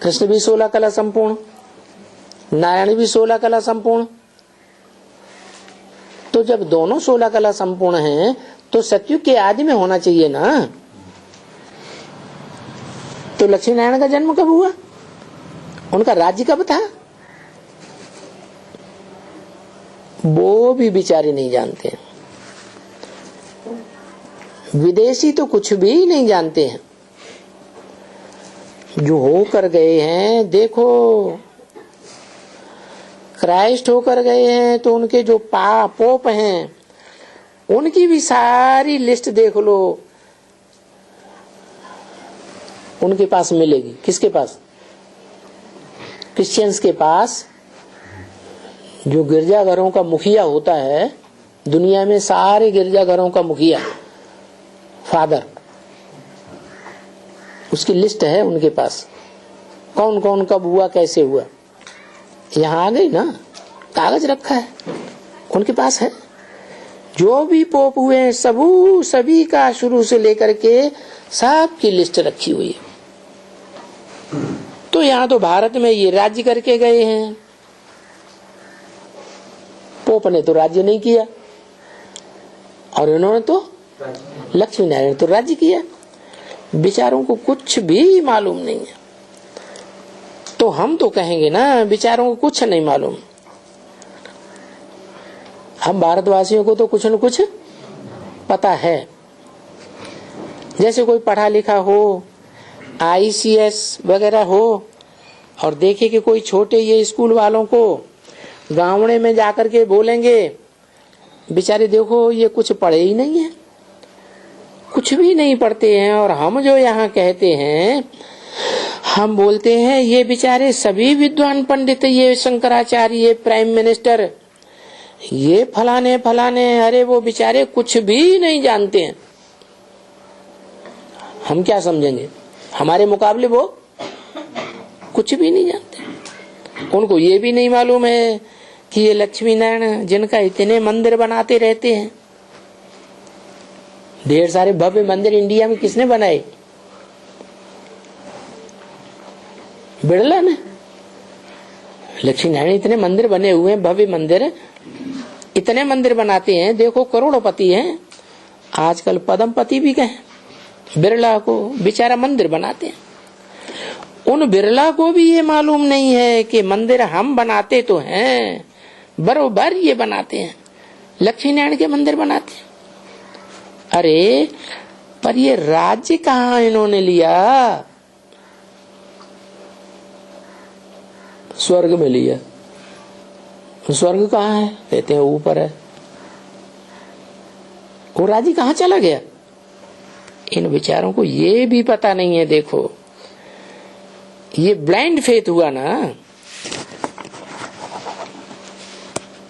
कृष्ण भी 16 कला संपूर्ण, नारायण भी 16 कला संपूर्ण। तो जब दोनों 16 कला संपूर्ण हैं, तो सतयुग के आदि में होना चाहिए ना। तो लक्ष्मी नारायण का जन्म कब हुआ? उनका राज्य कब था? वो भी बेचारे नहीं जानते हैं। विदेशी तो कुछ भी नहीं जानते हैं। जो होकर गए हैं, देखो क्राइस्ट होकर गए हैं, तो उनके जो पोप हैं, उनकी भी सारी लिस्ट देख लो। उनके पास मिलेगी। किसके पास? क्रिश्चियंस के पास। जो गिरजाघरों का मुखिया होता है, दुनिया में सारे गिरजाघरों का मुखिया, फादर, उसकी लिस्ट है उनके पास, कौन कौन कब हुआ, कैसे हुआ। यहाँ आ गई ना, कागज रखा है उनके पास है। जो भी पोप हुए हैं सभी का शुरू से लेकर के सब की लिस्ट रखी हुई है। तो यहाँ तो भारत में ये राज्य करके गए हैं, पोप ने तो राज्य नहीं किया, और इन्होंने तो लक्ष्मी नारायण तो राज्य किया। बेचारों को कुछ भी मालूम नहीं है। तो हम तो कहेंगे ना, बेचारों को कुछ नहीं मालूम। हम भारतवासियों को तो कुछ न कुछ पता है। जैसे कोई पढ़ा लिखा हो, ICS वगैरह हो, और देखे कि कोई छोटे ये स्कूल वालों को गाँवड़े में जाकर के बोलेंगे, बेचारे देखो ये कुछ पढ़े ही नहीं है, कुछ भी नहीं पढ़ते हैं। और हम जो यहाँ कहते हैं, हम बोलते हैं ये बेचारे सभी विद्वान पंडित, ये शंकराचार्य, ये प्राइम मिनिस्टर, ये फलाने फलाने, अरे वो बेचारे कुछ भी नहीं जानते हैं। हम क्या समझेंगे? हमारे मुकाबले वो कुछ भी नहीं जानते। उनको ये भी नहीं मालूम है कि ये लक्ष्मी नारायण जिनका इतने मंदिर बनाते रहते हैं, ढेर सारे भव्य मंदिर इंडिया में किसने बनाए? बिरला ने। लक्ष्मी नारायण इतने मंदिर बने हुए हैं, भव्य मंदिर, इतने मंदिर बनाते हैं। देखो करोड़पति हैं, आजकल पद्मपति भी कहें। बिरला को बेचारा मंदिर बनाते हैं। उन बिरला को भी ये मालूम नहीं है कि मंदिर हम बनाते तो हैं, बरोबर ये बनाते हैं, लक्ष्मी नारायण के मंदिर बनाते हैं। अरे पर ये राज्य कहाँ इन्होंने लिया? स्वर्ग में लिया। स्वर्ग कहाँ है? कहते हैं ऊपर है। वो राज्य कहाँ चला गया? इन बेचारों को ये भी पता नहीं है। देखो ये ब्लाइंड फेथ हुआ ना।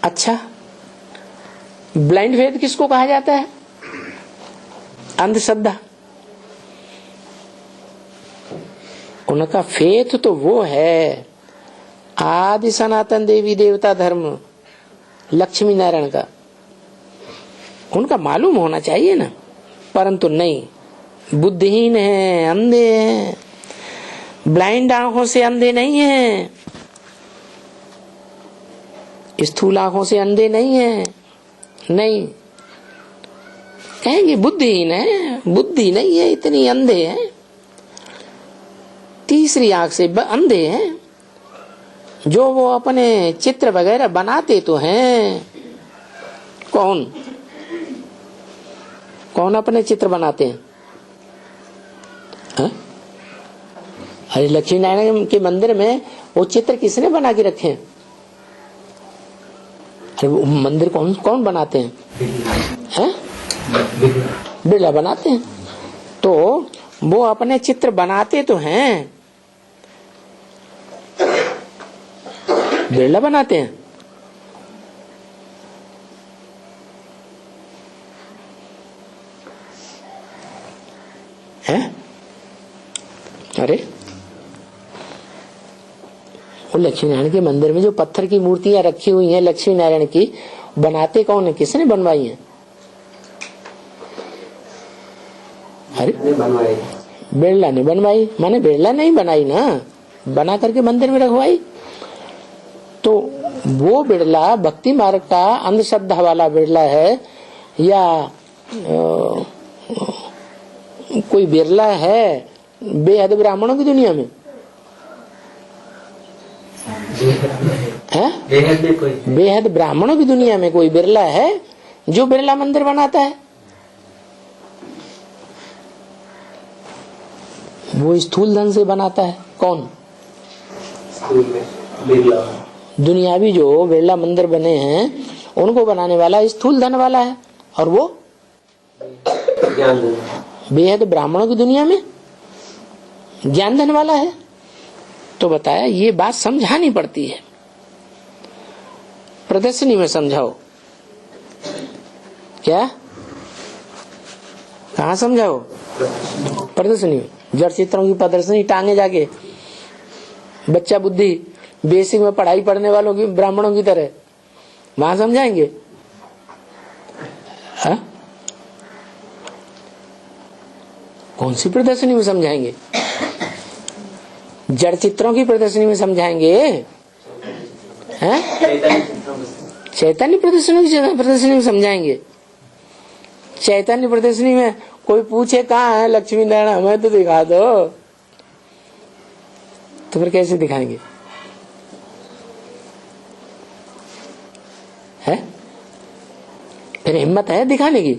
अच्छा, ब्लाइंड फेथ किसको कहा जाता है? अंधश्रद्धा। उनका फेथ तो वो है आदि सनातन देवी देवता धर्म, लक्ष्मी नारायण का। उनका मालूम होना चाहिए ना, परंतु नहीं, बुद्धिहीन है, अंधे हैं, ब्लाइंड आंखों से अंधे नहीं हैं, स्थूल आंखों से अंधे नहीं हैं। नहीं कहेंगे बुद्धिहीन है, बुद्धि नहीं है, इतनी अंधे हैं, तीसरी आंख से अंधे हैं। जो वो अपने चित्र वगैरह बनाते तो हैं। कौन कौन अपने चित्र बनाते हैं? है? अरे लक्ष्मी नारायण के मंदिर में वो चित्र किसने बना के रखे हैं? अरे वो मंदिर कौन कौन बनाते हैं? हैं? बिरला बनाते हैं। तो वो अपने चित्र बनाते तो हैं, बिरला बनाते हैं। हैं? अरे वो लक्ष्मी नारायण के मंदिर में जो पत्थर की मूर्तियां रखी हुई हैं लक्ष्मी नारायण की, बनाते कौन है? किसने बनवाई है? अरे बिरला ने बनवाई। माने बिरला नहीं बनाई ना, बना करके मंदिर में रखवाई। तो वो बिरला भक्ति मार्ग का अंधश्रद्धा वाला बिरला है, या कोई बिरला है बेहद ब्राह्मणों की दुनिया में? है? बेहद ब्राह्मणों की दुनिया में कोई बिरला है जो बिरला मंदिर बनाता है? वो स्थूल धन से बनाता है। कौन? दुनियावी जो बिरला मंदिर बने हैं उनको बनाने वाला स्थूल धन वाला है, और वो बेहद ब्राह्मणों की दुनिया में ज्ञान धन वाला है। तो बताया ये बात समझानी पड़ती है, प्रदर्शनी में समझाओ। क्या कहाँ समझाओ? प्रदर्शनी में। जड़ चित्रों की प्रदर्शनी टांगे जाके बच्चा बुद्धि बेसिक में पढ़ाई पढ़ने वालों की, ब्राह्मणों की तरह वहां समझाएंगे? हा? कौन सी प्रदर्शनी में समझाएंगे? जड़ चित्रों की प्रदर्शनी में समझाएंगे? हैं? चैतन्य प्रदर्शनी में समझाएंगे? चैतन्य प्रदर्शनी में कोई पूछे कहाँ है लक्ष्मी नारायण, हमें तो दिखा दो, तो फिर कैसे दिखाएंगे? है? फिर हिम्मत है दिखाने की?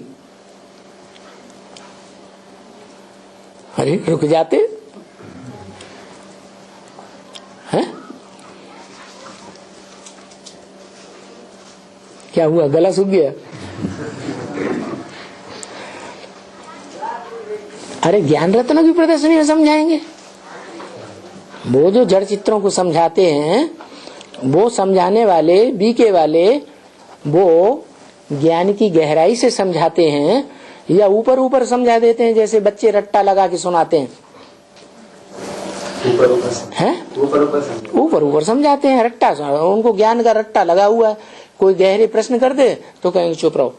अरे रुक जाते हैं। क्या हुआ, गला सूख गया? अरे ज्ञान रत्नों की प्रदर्शनी में समझाएंगे। वो जो जड़ चित्रों को समझाते हैं, वो समझाने वाले बीके वाले, वो ज्ञान की गहराई से समझाते हैं या ऊपर ऊपर समझा देते हैं, जैसे बच्चे रट्टा लगा के सुनाते हैं? ऊपर ऊपर समझाते हैं, रट्टा। उनको ज्ञान का रट्टा लगा हुआ है। कोई गहरे प्रश्न कर दे तो कहेंगे चुप रहो,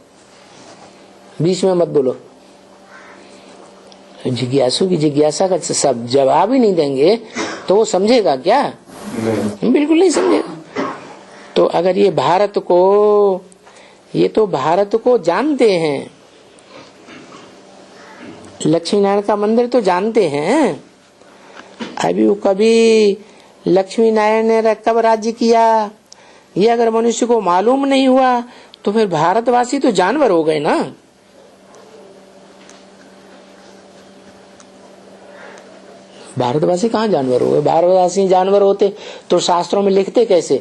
बीच में मत बोलो। जिज्ञासु की जिज्ञासा का सब जवाब ही नहीं देंगे तो वो समझेगा क्या? बिल्कुल नहीं समझेगा। तो अगर ये तो भारत को जानते हैं, लक्ष्मी नारायण का मंदिर तो जानते हैं। अभी वो कभी लक्ष्मी नारायण ने कब राज्य किया, ये अगर मनुष्य को मालूम नहीं हुआ तो फिर भारतवासी तो जानवर हो गए ना। भारतवासी कहाँ जानवर हो गए? भारतवासी जानवर होते तो शास्त्रों में लिखते कैसे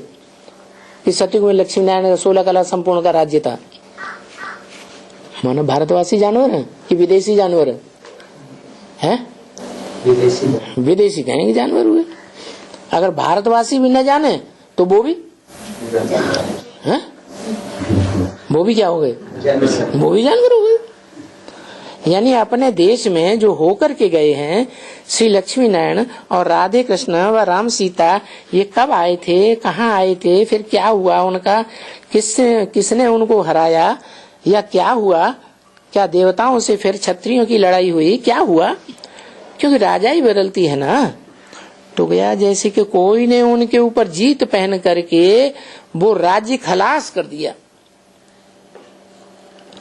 कि सतयुग में लक्ष्मी नारायण का 16 कला संपूर्ण का राज्य था? मानो भारतवासी जानवर है कि विदेशी जानवर है? विदेशी कहेंगे जानवर हुए। अगर भारतवासी भी न जाने तो वो भी है? वो भी क्या हो गए? वो भी जानवर हो गए। यानी अपने देश में जो होकर के गए हैं श्री लक्ष्मी नारायण और राधे कृष्ण व राम सीता, ये कब आए थे, कहाँ आए थे, फिर क्या हुआ उनका, किसने उनको हराया या क्या हुआ? क्या देवताओं से फिर क्षत्रियों की लड़ाई हुई? क्या हुआ? क्योंकि राजा ही बदलती है ना। तो गया जैसे कि कोई ने उनके ऊपर जीत पहन करके वो राज्य खलास कर दिया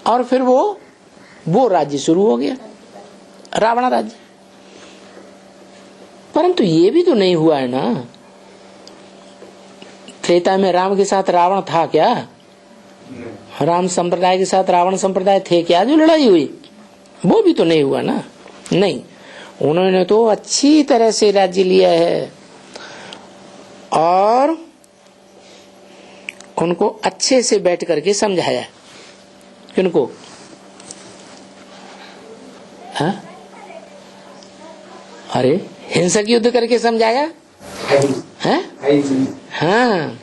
और फिर वो राज्य शुरू हो गया, रावण राज्य। परंतु ये भी तो नहीं हुआ है ना। त्रेता में राम के साथ रावण था क्या? राम संप्रदाय के साथ रावण संप्रदाय थे क्या जो लड़ाई हुई? वो भी तो नहीं हुआ ना। नहीं, उन्होंने तो अच्छी तरह से राज्य लिया है और उनको अच्छे से बैठ करके समझाया। किनको? हाँ? अरे हिंसक युद्ध करके समझाया है? हाँ,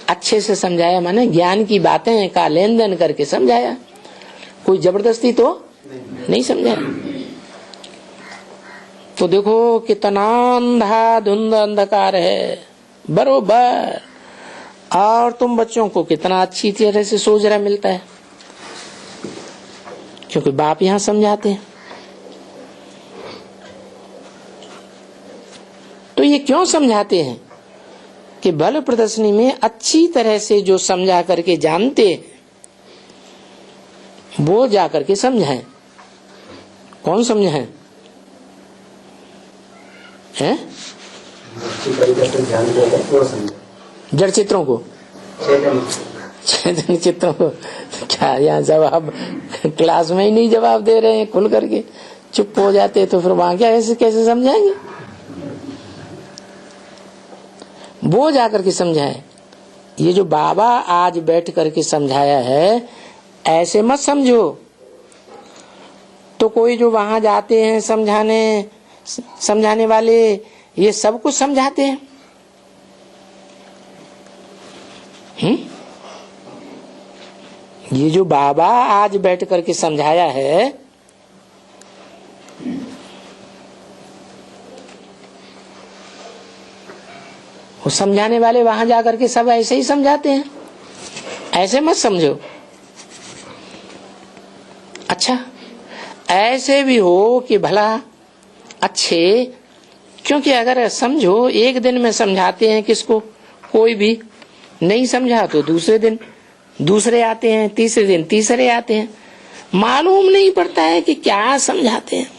अच्छे से समझाया, माने ज्ञान की बातें का लेन देन करके समझाया। कोई जबरदस्ती तो नहीं समझाया। तो देखो कितना अंधाधुंध अंधकार है बरोबर, और तुम बच्चों को कितना अच्छी तरह से सोचना मिलता है, क्योंकि बाप यहाँ समझाते हैं। तो ये क्यों समझाते हैं कि बल प्रदर्शनी में अच्छी तरह से जो समझा करके जानते वो जा करके समझाएं। कौन समझाएं? हैं? जड़ चित्रों को, चैतन्य चित्रों को। क्या यहाँ जवाब क्लास में ही नहीं जवाब दे रहे हैं खुल करके, चुप हो जाते तो फिर वहां क्या ऐसे कैसे समझाएंगे? वो जाकर के समझाए। ये जो बाबा आज बैठ करके समझाया है ऐसे मत समझो। तो कोई जो वहां जाते हैं समझाने, समझाने वाले ये सब कुछ समझाते हैं। ये जो बाबा आज बैठ करके समझाया है, वो समझाने वाले वहां जाकर के सब ऐसे ही समझाते हैं। ऐसे मत समझो। अच्छा, ऐसे भी हो कि भला अच्छे, क्योंकि अगर समझो एक दिन में समझाते हैं किसको, कोई भी नहीं समझा तो दूसरे दिन दूसरे आते हैं, तीसरे दिन तीसरे आते हैं, मालूम नहीं पड़ता है कि क्या समझाते हैं।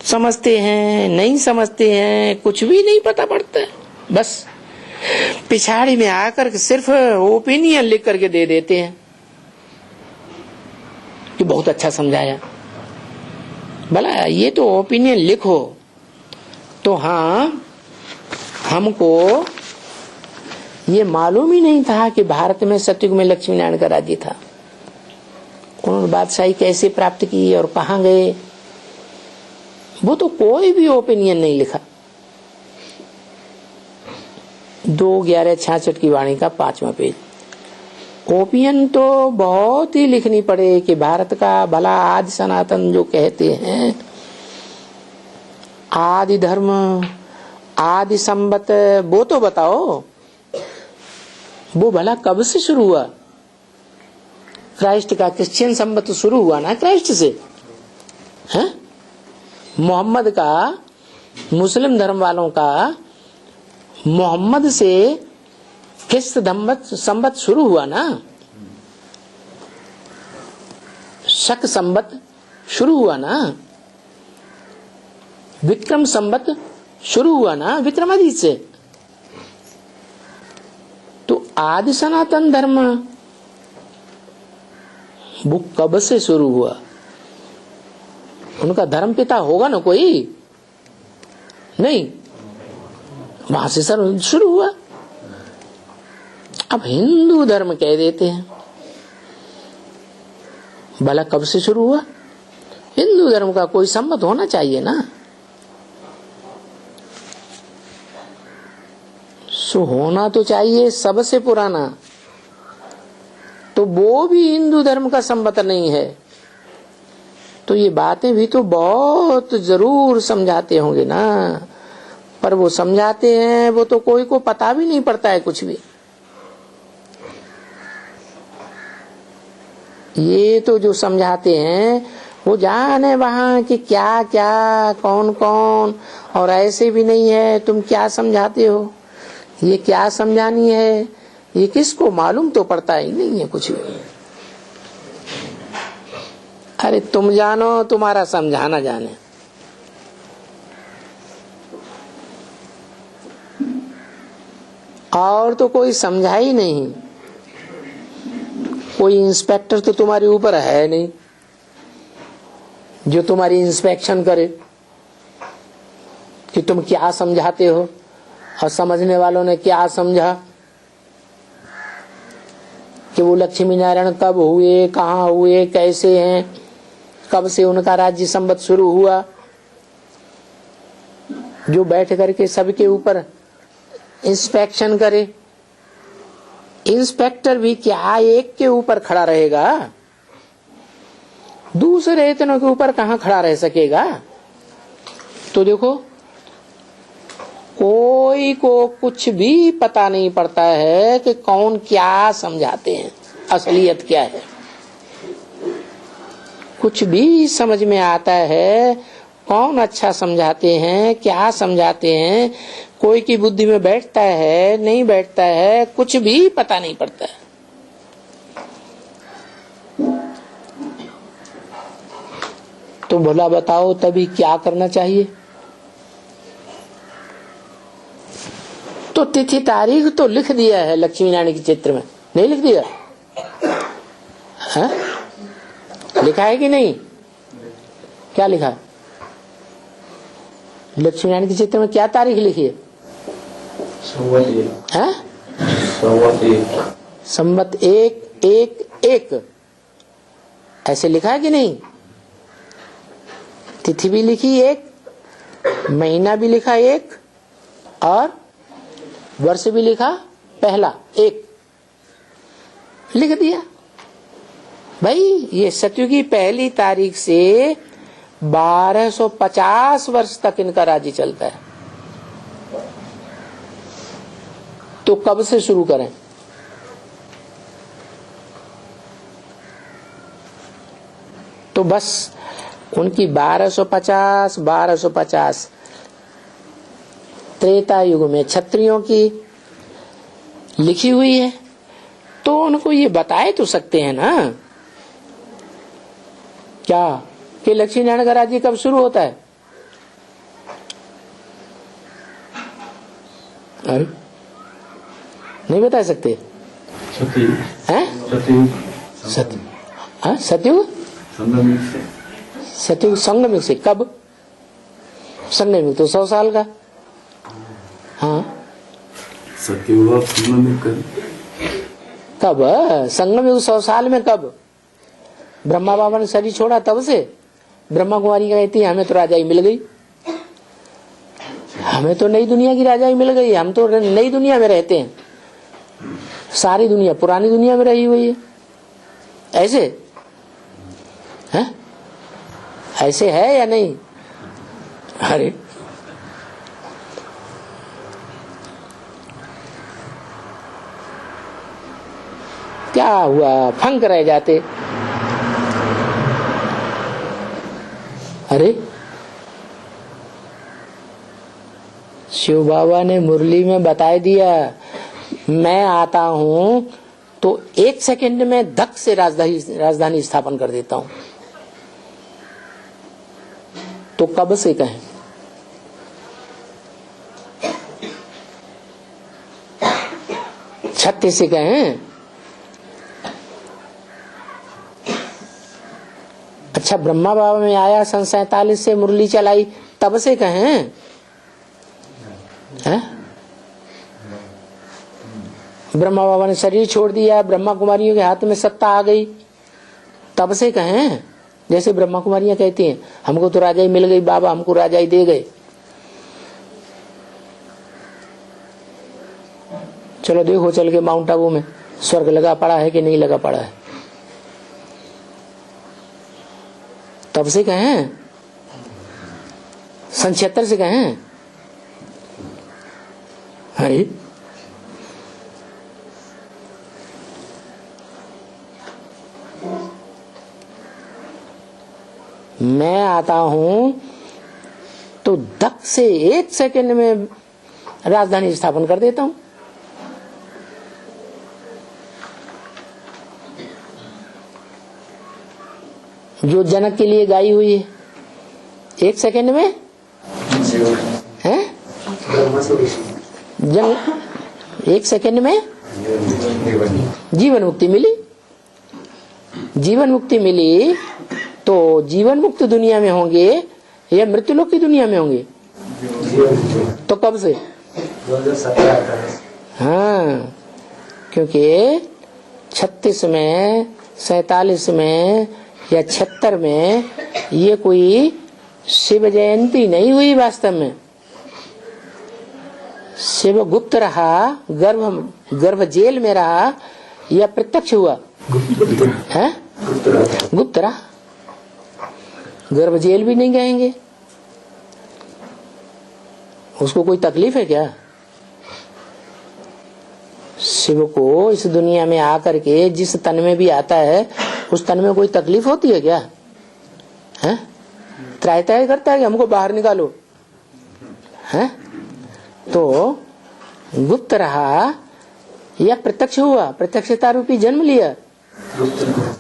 समझते हैं नहीं समझते हैं, कुछ भी नहीं पता पड़ता है। बस पिछाड़ी में आकर के सिर्फ ओपिनियन लिख करके दे देते हैं कि बहुत अच्छा समझाया। भला ये तो ओपिनियन लिखो तो हाँ, हमको ये मालूम ही नहीं था कि भारत में सतयुग में लक्ष्मी नारायण का राज्य था। उन्होंने बादशाही कैसे प्राप्त की और कहाँ गए, वो तो कोई भी ओपिनियन नहीं लिखा। 2/11/66 की वाणी का 5वां पेज। ओपिनियन तो बहुत ही लिखनी पड़े कि भारत का भला आदि सनातन जो कहते हैं, आदि धर्म आदि संबत, वो तो बताओ, वो भला कब से शुरू हुआ? क्राइस्ट का क्रिश्चियन संबत शुरू हुआ ना क्राइस्ट से, है? मोहम्मद का, मुस्लिम धर्म वालों का मोहम्मद से ख्रिस्त संबत शुरू हुआ ना। शक संबत शुरू हुआ ना, विक्रम संबत शुरू हुआ ना विक्रमादित्य से। तो आदि सनातन धर्म वो कब से शुरू हुआ? उनका धर्म पिता होगा ना कोई? नहीं, वहां से सर शुरू हुआ। अब हिंदू धर्म कह देते हैं, भला कब से शुरू हुआ? हिंदू धर्म का कोई संबत होना चाहिए ना। सो होना तो चाहिए सबसे पुराना, तो वो भी हिंदू धर्म का संबत नहीं है। तो ये बातें भी तो बहुत जरूर समझाते होंगे ना, पर वो समझाते हैं वो तो कोई को पता भी नहीं पड़ता है कुछ भी। ये तो जो समझाते हैं वो जाने वहां कि क्या क्या कौन कौन, और ऐसे भी नहीं है तुम क्या समझाते हो, ये क्या समझानी है, ये किसको मालूम तो पड़ता ही नहीं है कुछ भी। अरे तुम जानो, तुम्हारा समझाना जाने। और तो कोई समझा ही नहीं। कोई इंस्पेक्टर तो तुम्हारे ऊपर है नहीं जो तुम्हारी इंस्पेक्शन करे कि तुम क्या समझाते हो और समझने वालों ने क्या समझा, कि वो लक्ष्मी नारायण कब हुए, कहाँ हुए, कैसे हैं, कब से उनका राज्य संबत शुरू हुआ। जो बैठ करके सबके ऊपर इंस्पेक्शन करे। इंस्पेक्टर भी क्या एक के ऊपर खड़ा रहेगा, दूसरे इतनों के ऊपर कहां खड़ा रह सकेगा। तो देखो, कोई को कुछ भी पता नहीं पड़ता है कि कौन क्या समझाते हैं, असलियत क्या है। कुछ भी समझ में आता है कौन अच्छा समझाते हैं, क्या समझाते हैं, कोई की बुद्धि में बैठता है नहीं बैठता है, कुछ भी पता नहीं पड़ता है। तो भला बताओ तभी क्या करना चाहिए? तो तिथि तारीख तो लिख दिया है लक्ष्मी नारायण के चित्र में, नहीं लिख दिया है? लिखा है कि नहीं? क्या लिखा है लक्ष्मी नारायण के चित्र में? क्या तारीख लिखी है? संवत 1-1-1 ऐसे लिखा है कि नहीं? तिथि भी लिखी 1 महीना भी लिखा एक और वर्ष भी लिखा पहला एक, लिख दिया। भाई ये सतयुग की पहली तारीख से 1250 वर्ष तक इनका राज्य चलता है। तो कब से शुरू करें? तो बस उनकी 1250 त्रेता युग में क्षत्रियों की लिखी हुई है, तो उनको ये बताए तो सकते हैं ना क्या कि लक्ष्मी नारायण का राज्य कब शुरू होता है? अरे नहीं बता सकते हैं? सतयुग सतयुग संगम से कब? संगम तो 100 साल का। हाँ सतयुग कब? संगम युग 100 साल में कब? ब्रह्मा बाबा ने शरीर छोड़ा तब से। ब्रह्मा कुमारी कहती है हमें तो राजाई मिल गई, हमें तो नई दुनिया की राजाई मिल गई, हम तो नई दुनिया में रहते हैं, सारी दुनिया पुरानी दुनिया में रही हुई है। ऐसे है? ऐसे है या नहीं? अरे क्या हुआ, फंक रह जाते। अरे शिव बाबा ने मुरली में बता दिया, मैं आता हूं तो 1 सेकंड में धक से राजधानी स्थापन कर देता हूं। तो कब से कहें? छत्तीस से कहें? अच्छा ब्रह्मा बाबा में आया सन 47 से मुरली चलाई तब से कहें? ब्रह्मा बाबा ने शरीर छोड़ दिया, ब्रह्मा कुमारियों के हाथ में सत्ता आ गई तब से कहें? जैसे ब्रह्मा कुमारियां कहती हैं हमको तो राजाई मिल गई, बाबा हमको राजाई दे गए। चलो देखो चल के माउंट आबू में स्वर्ग लगा पड़ा है कि नहीं लगा पड़ा है, तब से कहें? सन 76 से कहें? अरे मैं आता हूं तो धक से 1 सेकंड में राजधानी स्थापन कर देता हूं। जो जनक के लिए गाई हुई है 1 सेकंड में है, 1 सेकंड में जीवन मुक्ति मिली। जीवन मुक्ति मिली तो जीवन मुक्त दुनिया में होंगे या मृत्युलोक की दुनिया में होंगे? तो कब से? 2017। हाँ क्योंकि 36 में 47 में या 76 में ये कोई शिव जयंती नहीं हुई। वास्तव में शिव गुप्त रहा, गर्भ जेल में रहा या प्रत्यक्ष हुआ? है गुप्त रहा, गर्भ जेल भी नहीं कहेंगे। उसको कोई तकलीफ है क्या? शिव को इस दुनिया में आकर के जिस तन में भी आता है उस तन में कोई तकलीफ होती है क्या? है त्राय करता है कि हमको बाहर निकालो? है तो गुप्त रहा या प्रत्यक्ष हुआ? प्रत्यक्षता रूपी जन्म लिया,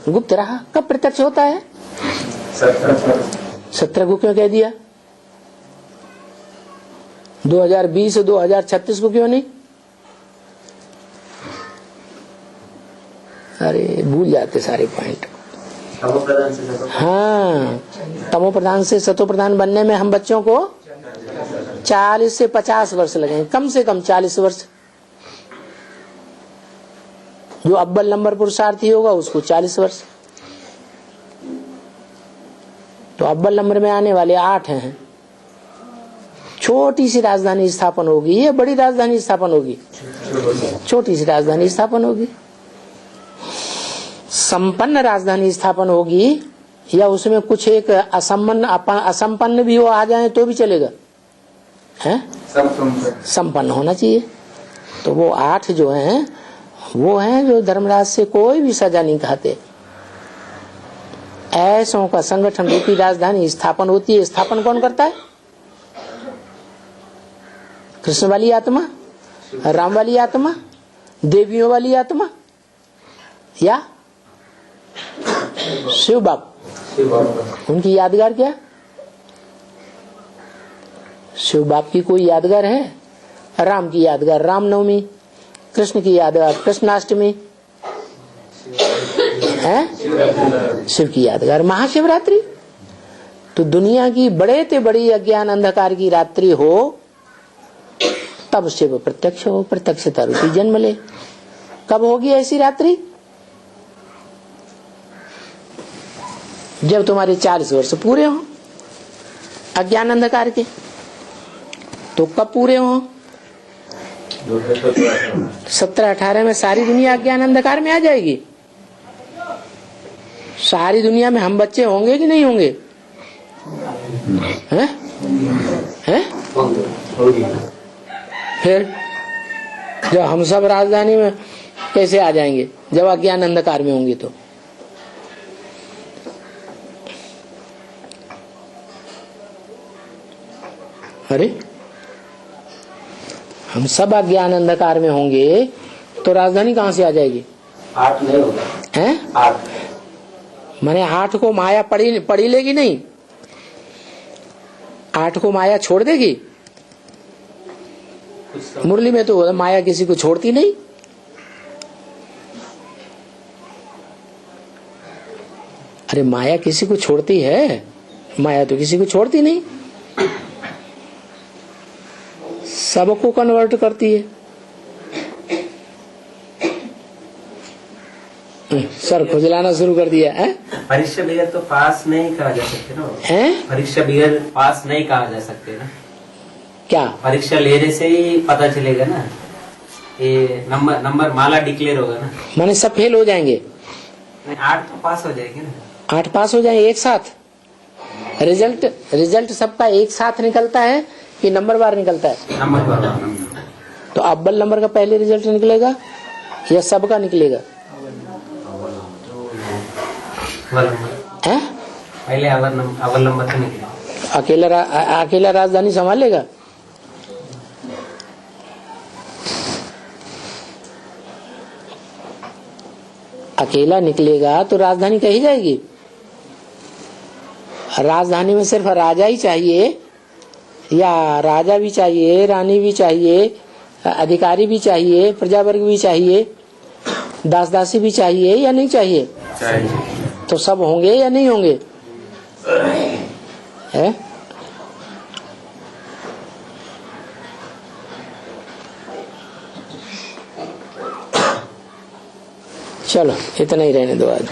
गुप्त रहा। कब प्रत्यक्ष होता है? 17 को क्यों कह दिया? 2020 2036 को क्यों नहीं? अरे भूल जाते सारे पॉइंट। हाँ तमो प्रधान से सतो प्रधान बनने में हम बच्चों को 40 से 50 वर्ष लगेंगे, कम से कम 40 वर्ष। जो अव्वल नंबर पुरुषार्थी होगा उसको 40 वर्ष। तो अव्वल नंबर में आने वाले 8 हैं छोटी सी राजधानी स्थापन होगी या बड़ी राजधानी स्थापन होगी? छोटी सी राजधानी स्थापन होगी। संपन्न राजधानी स्थापन होगी या उसमें कुछ एक असंपन्न भी हो आ जाए तो भी चलेगा? है संपन्न होना चाहिए। तो वो 8 जो हैं वो हैं जो धर्मराज से कोई भी सजा नहीं खाते। ऐसों का संगठन रूपी राजधानी स्थापन होती है। स्थापन कौन करता है? कृष्ण वाली आत्मा, राम वाली आत्मा, देवियों वाली आत्मा या शिव बाप? उनकी यादगार क्या? शिव बाप की कोई यादगार है? राम की यादगार रामनवमी, कृष्ण की यादगार कृष्णाष्टमी है, शिव की यादगार महाशिवरात्रि। तो दुनिया की बड़े ते बड़ी अज्ञान अंधकार की रात्रि हो तब शिव प्रत्यक्ष हो, प्रत्यक्षता रूपी जन्म ले। कब होगी ऐसी रात्रि? जब तुम्हारे 40 वर्ष पूरे हो अज्ञान अंधकार के। तो कब पूरे हो? 17-18 में सारी दुनिया अज्ञान अंधकार में आ जाएगी। सारी दुनिया में हम बच्चे होंगे कि नहीं होंगे? हैं? हैं? फिर जब हम सब राजधानी में कैसे आ जाएंगे जब अज्ञान अंधकार में होंगे? तो अरे हम सब अज्ञान अंधकार में होंगे तो राजधानी कहाँ से आ जाएगी? 8 नहीं होगा। हैं? 8 माने 8 को माया पड़ी लेगी नहीं? 8 को माया छोड़ देगी? मुरली में तो माया किसी को छोड़ती नहीं। अरे माया किसी को छोड़ती है? माया तो किसी को छोड़ती नहीं, सबको कन्वर्ट करती है। सर खुजलाना शुरू कर दिया है। परीक्षा बगैर तो पास नहीं कहा जा सकते ना। हैं? परीक्षा बगैर पास नहीं कहा जा सकते ना। क्या? परीक्षा लेने से ही पता चलेगा ना, ये नंबर माला डिक्लेयर होगा ना। माने सब फेल हो जाएंगे? 8 तो पास हो जाएंगे ना। 8 पास हो जाएंगे एक साथ? रिजल्ट सबका एक साथ निकलता है कि नंबर बार निकलता है? नंबर बार। तो अव्वल नंबर का पहले रिजल्ट निकलेगा या सबका निकलेगा? पहले अव्वल नंबर का निकलेगा। अकेला राजधानी संभाल लेगा? अकेला निकलेगा तो राजधानी कही जाएगी? राजधानी में सिर्फ राजा ही चाहिए या राजा भी चाहिए, रानी भी चाहिए, अधिकारी भी चाहिए, प्रजावर्ग भी चाहिए, दास दासी भी चाहिए या नहीं चाहिए? तो सब होंगे या नहीं होंगे? है? चलो इतना ही रहने दो आज।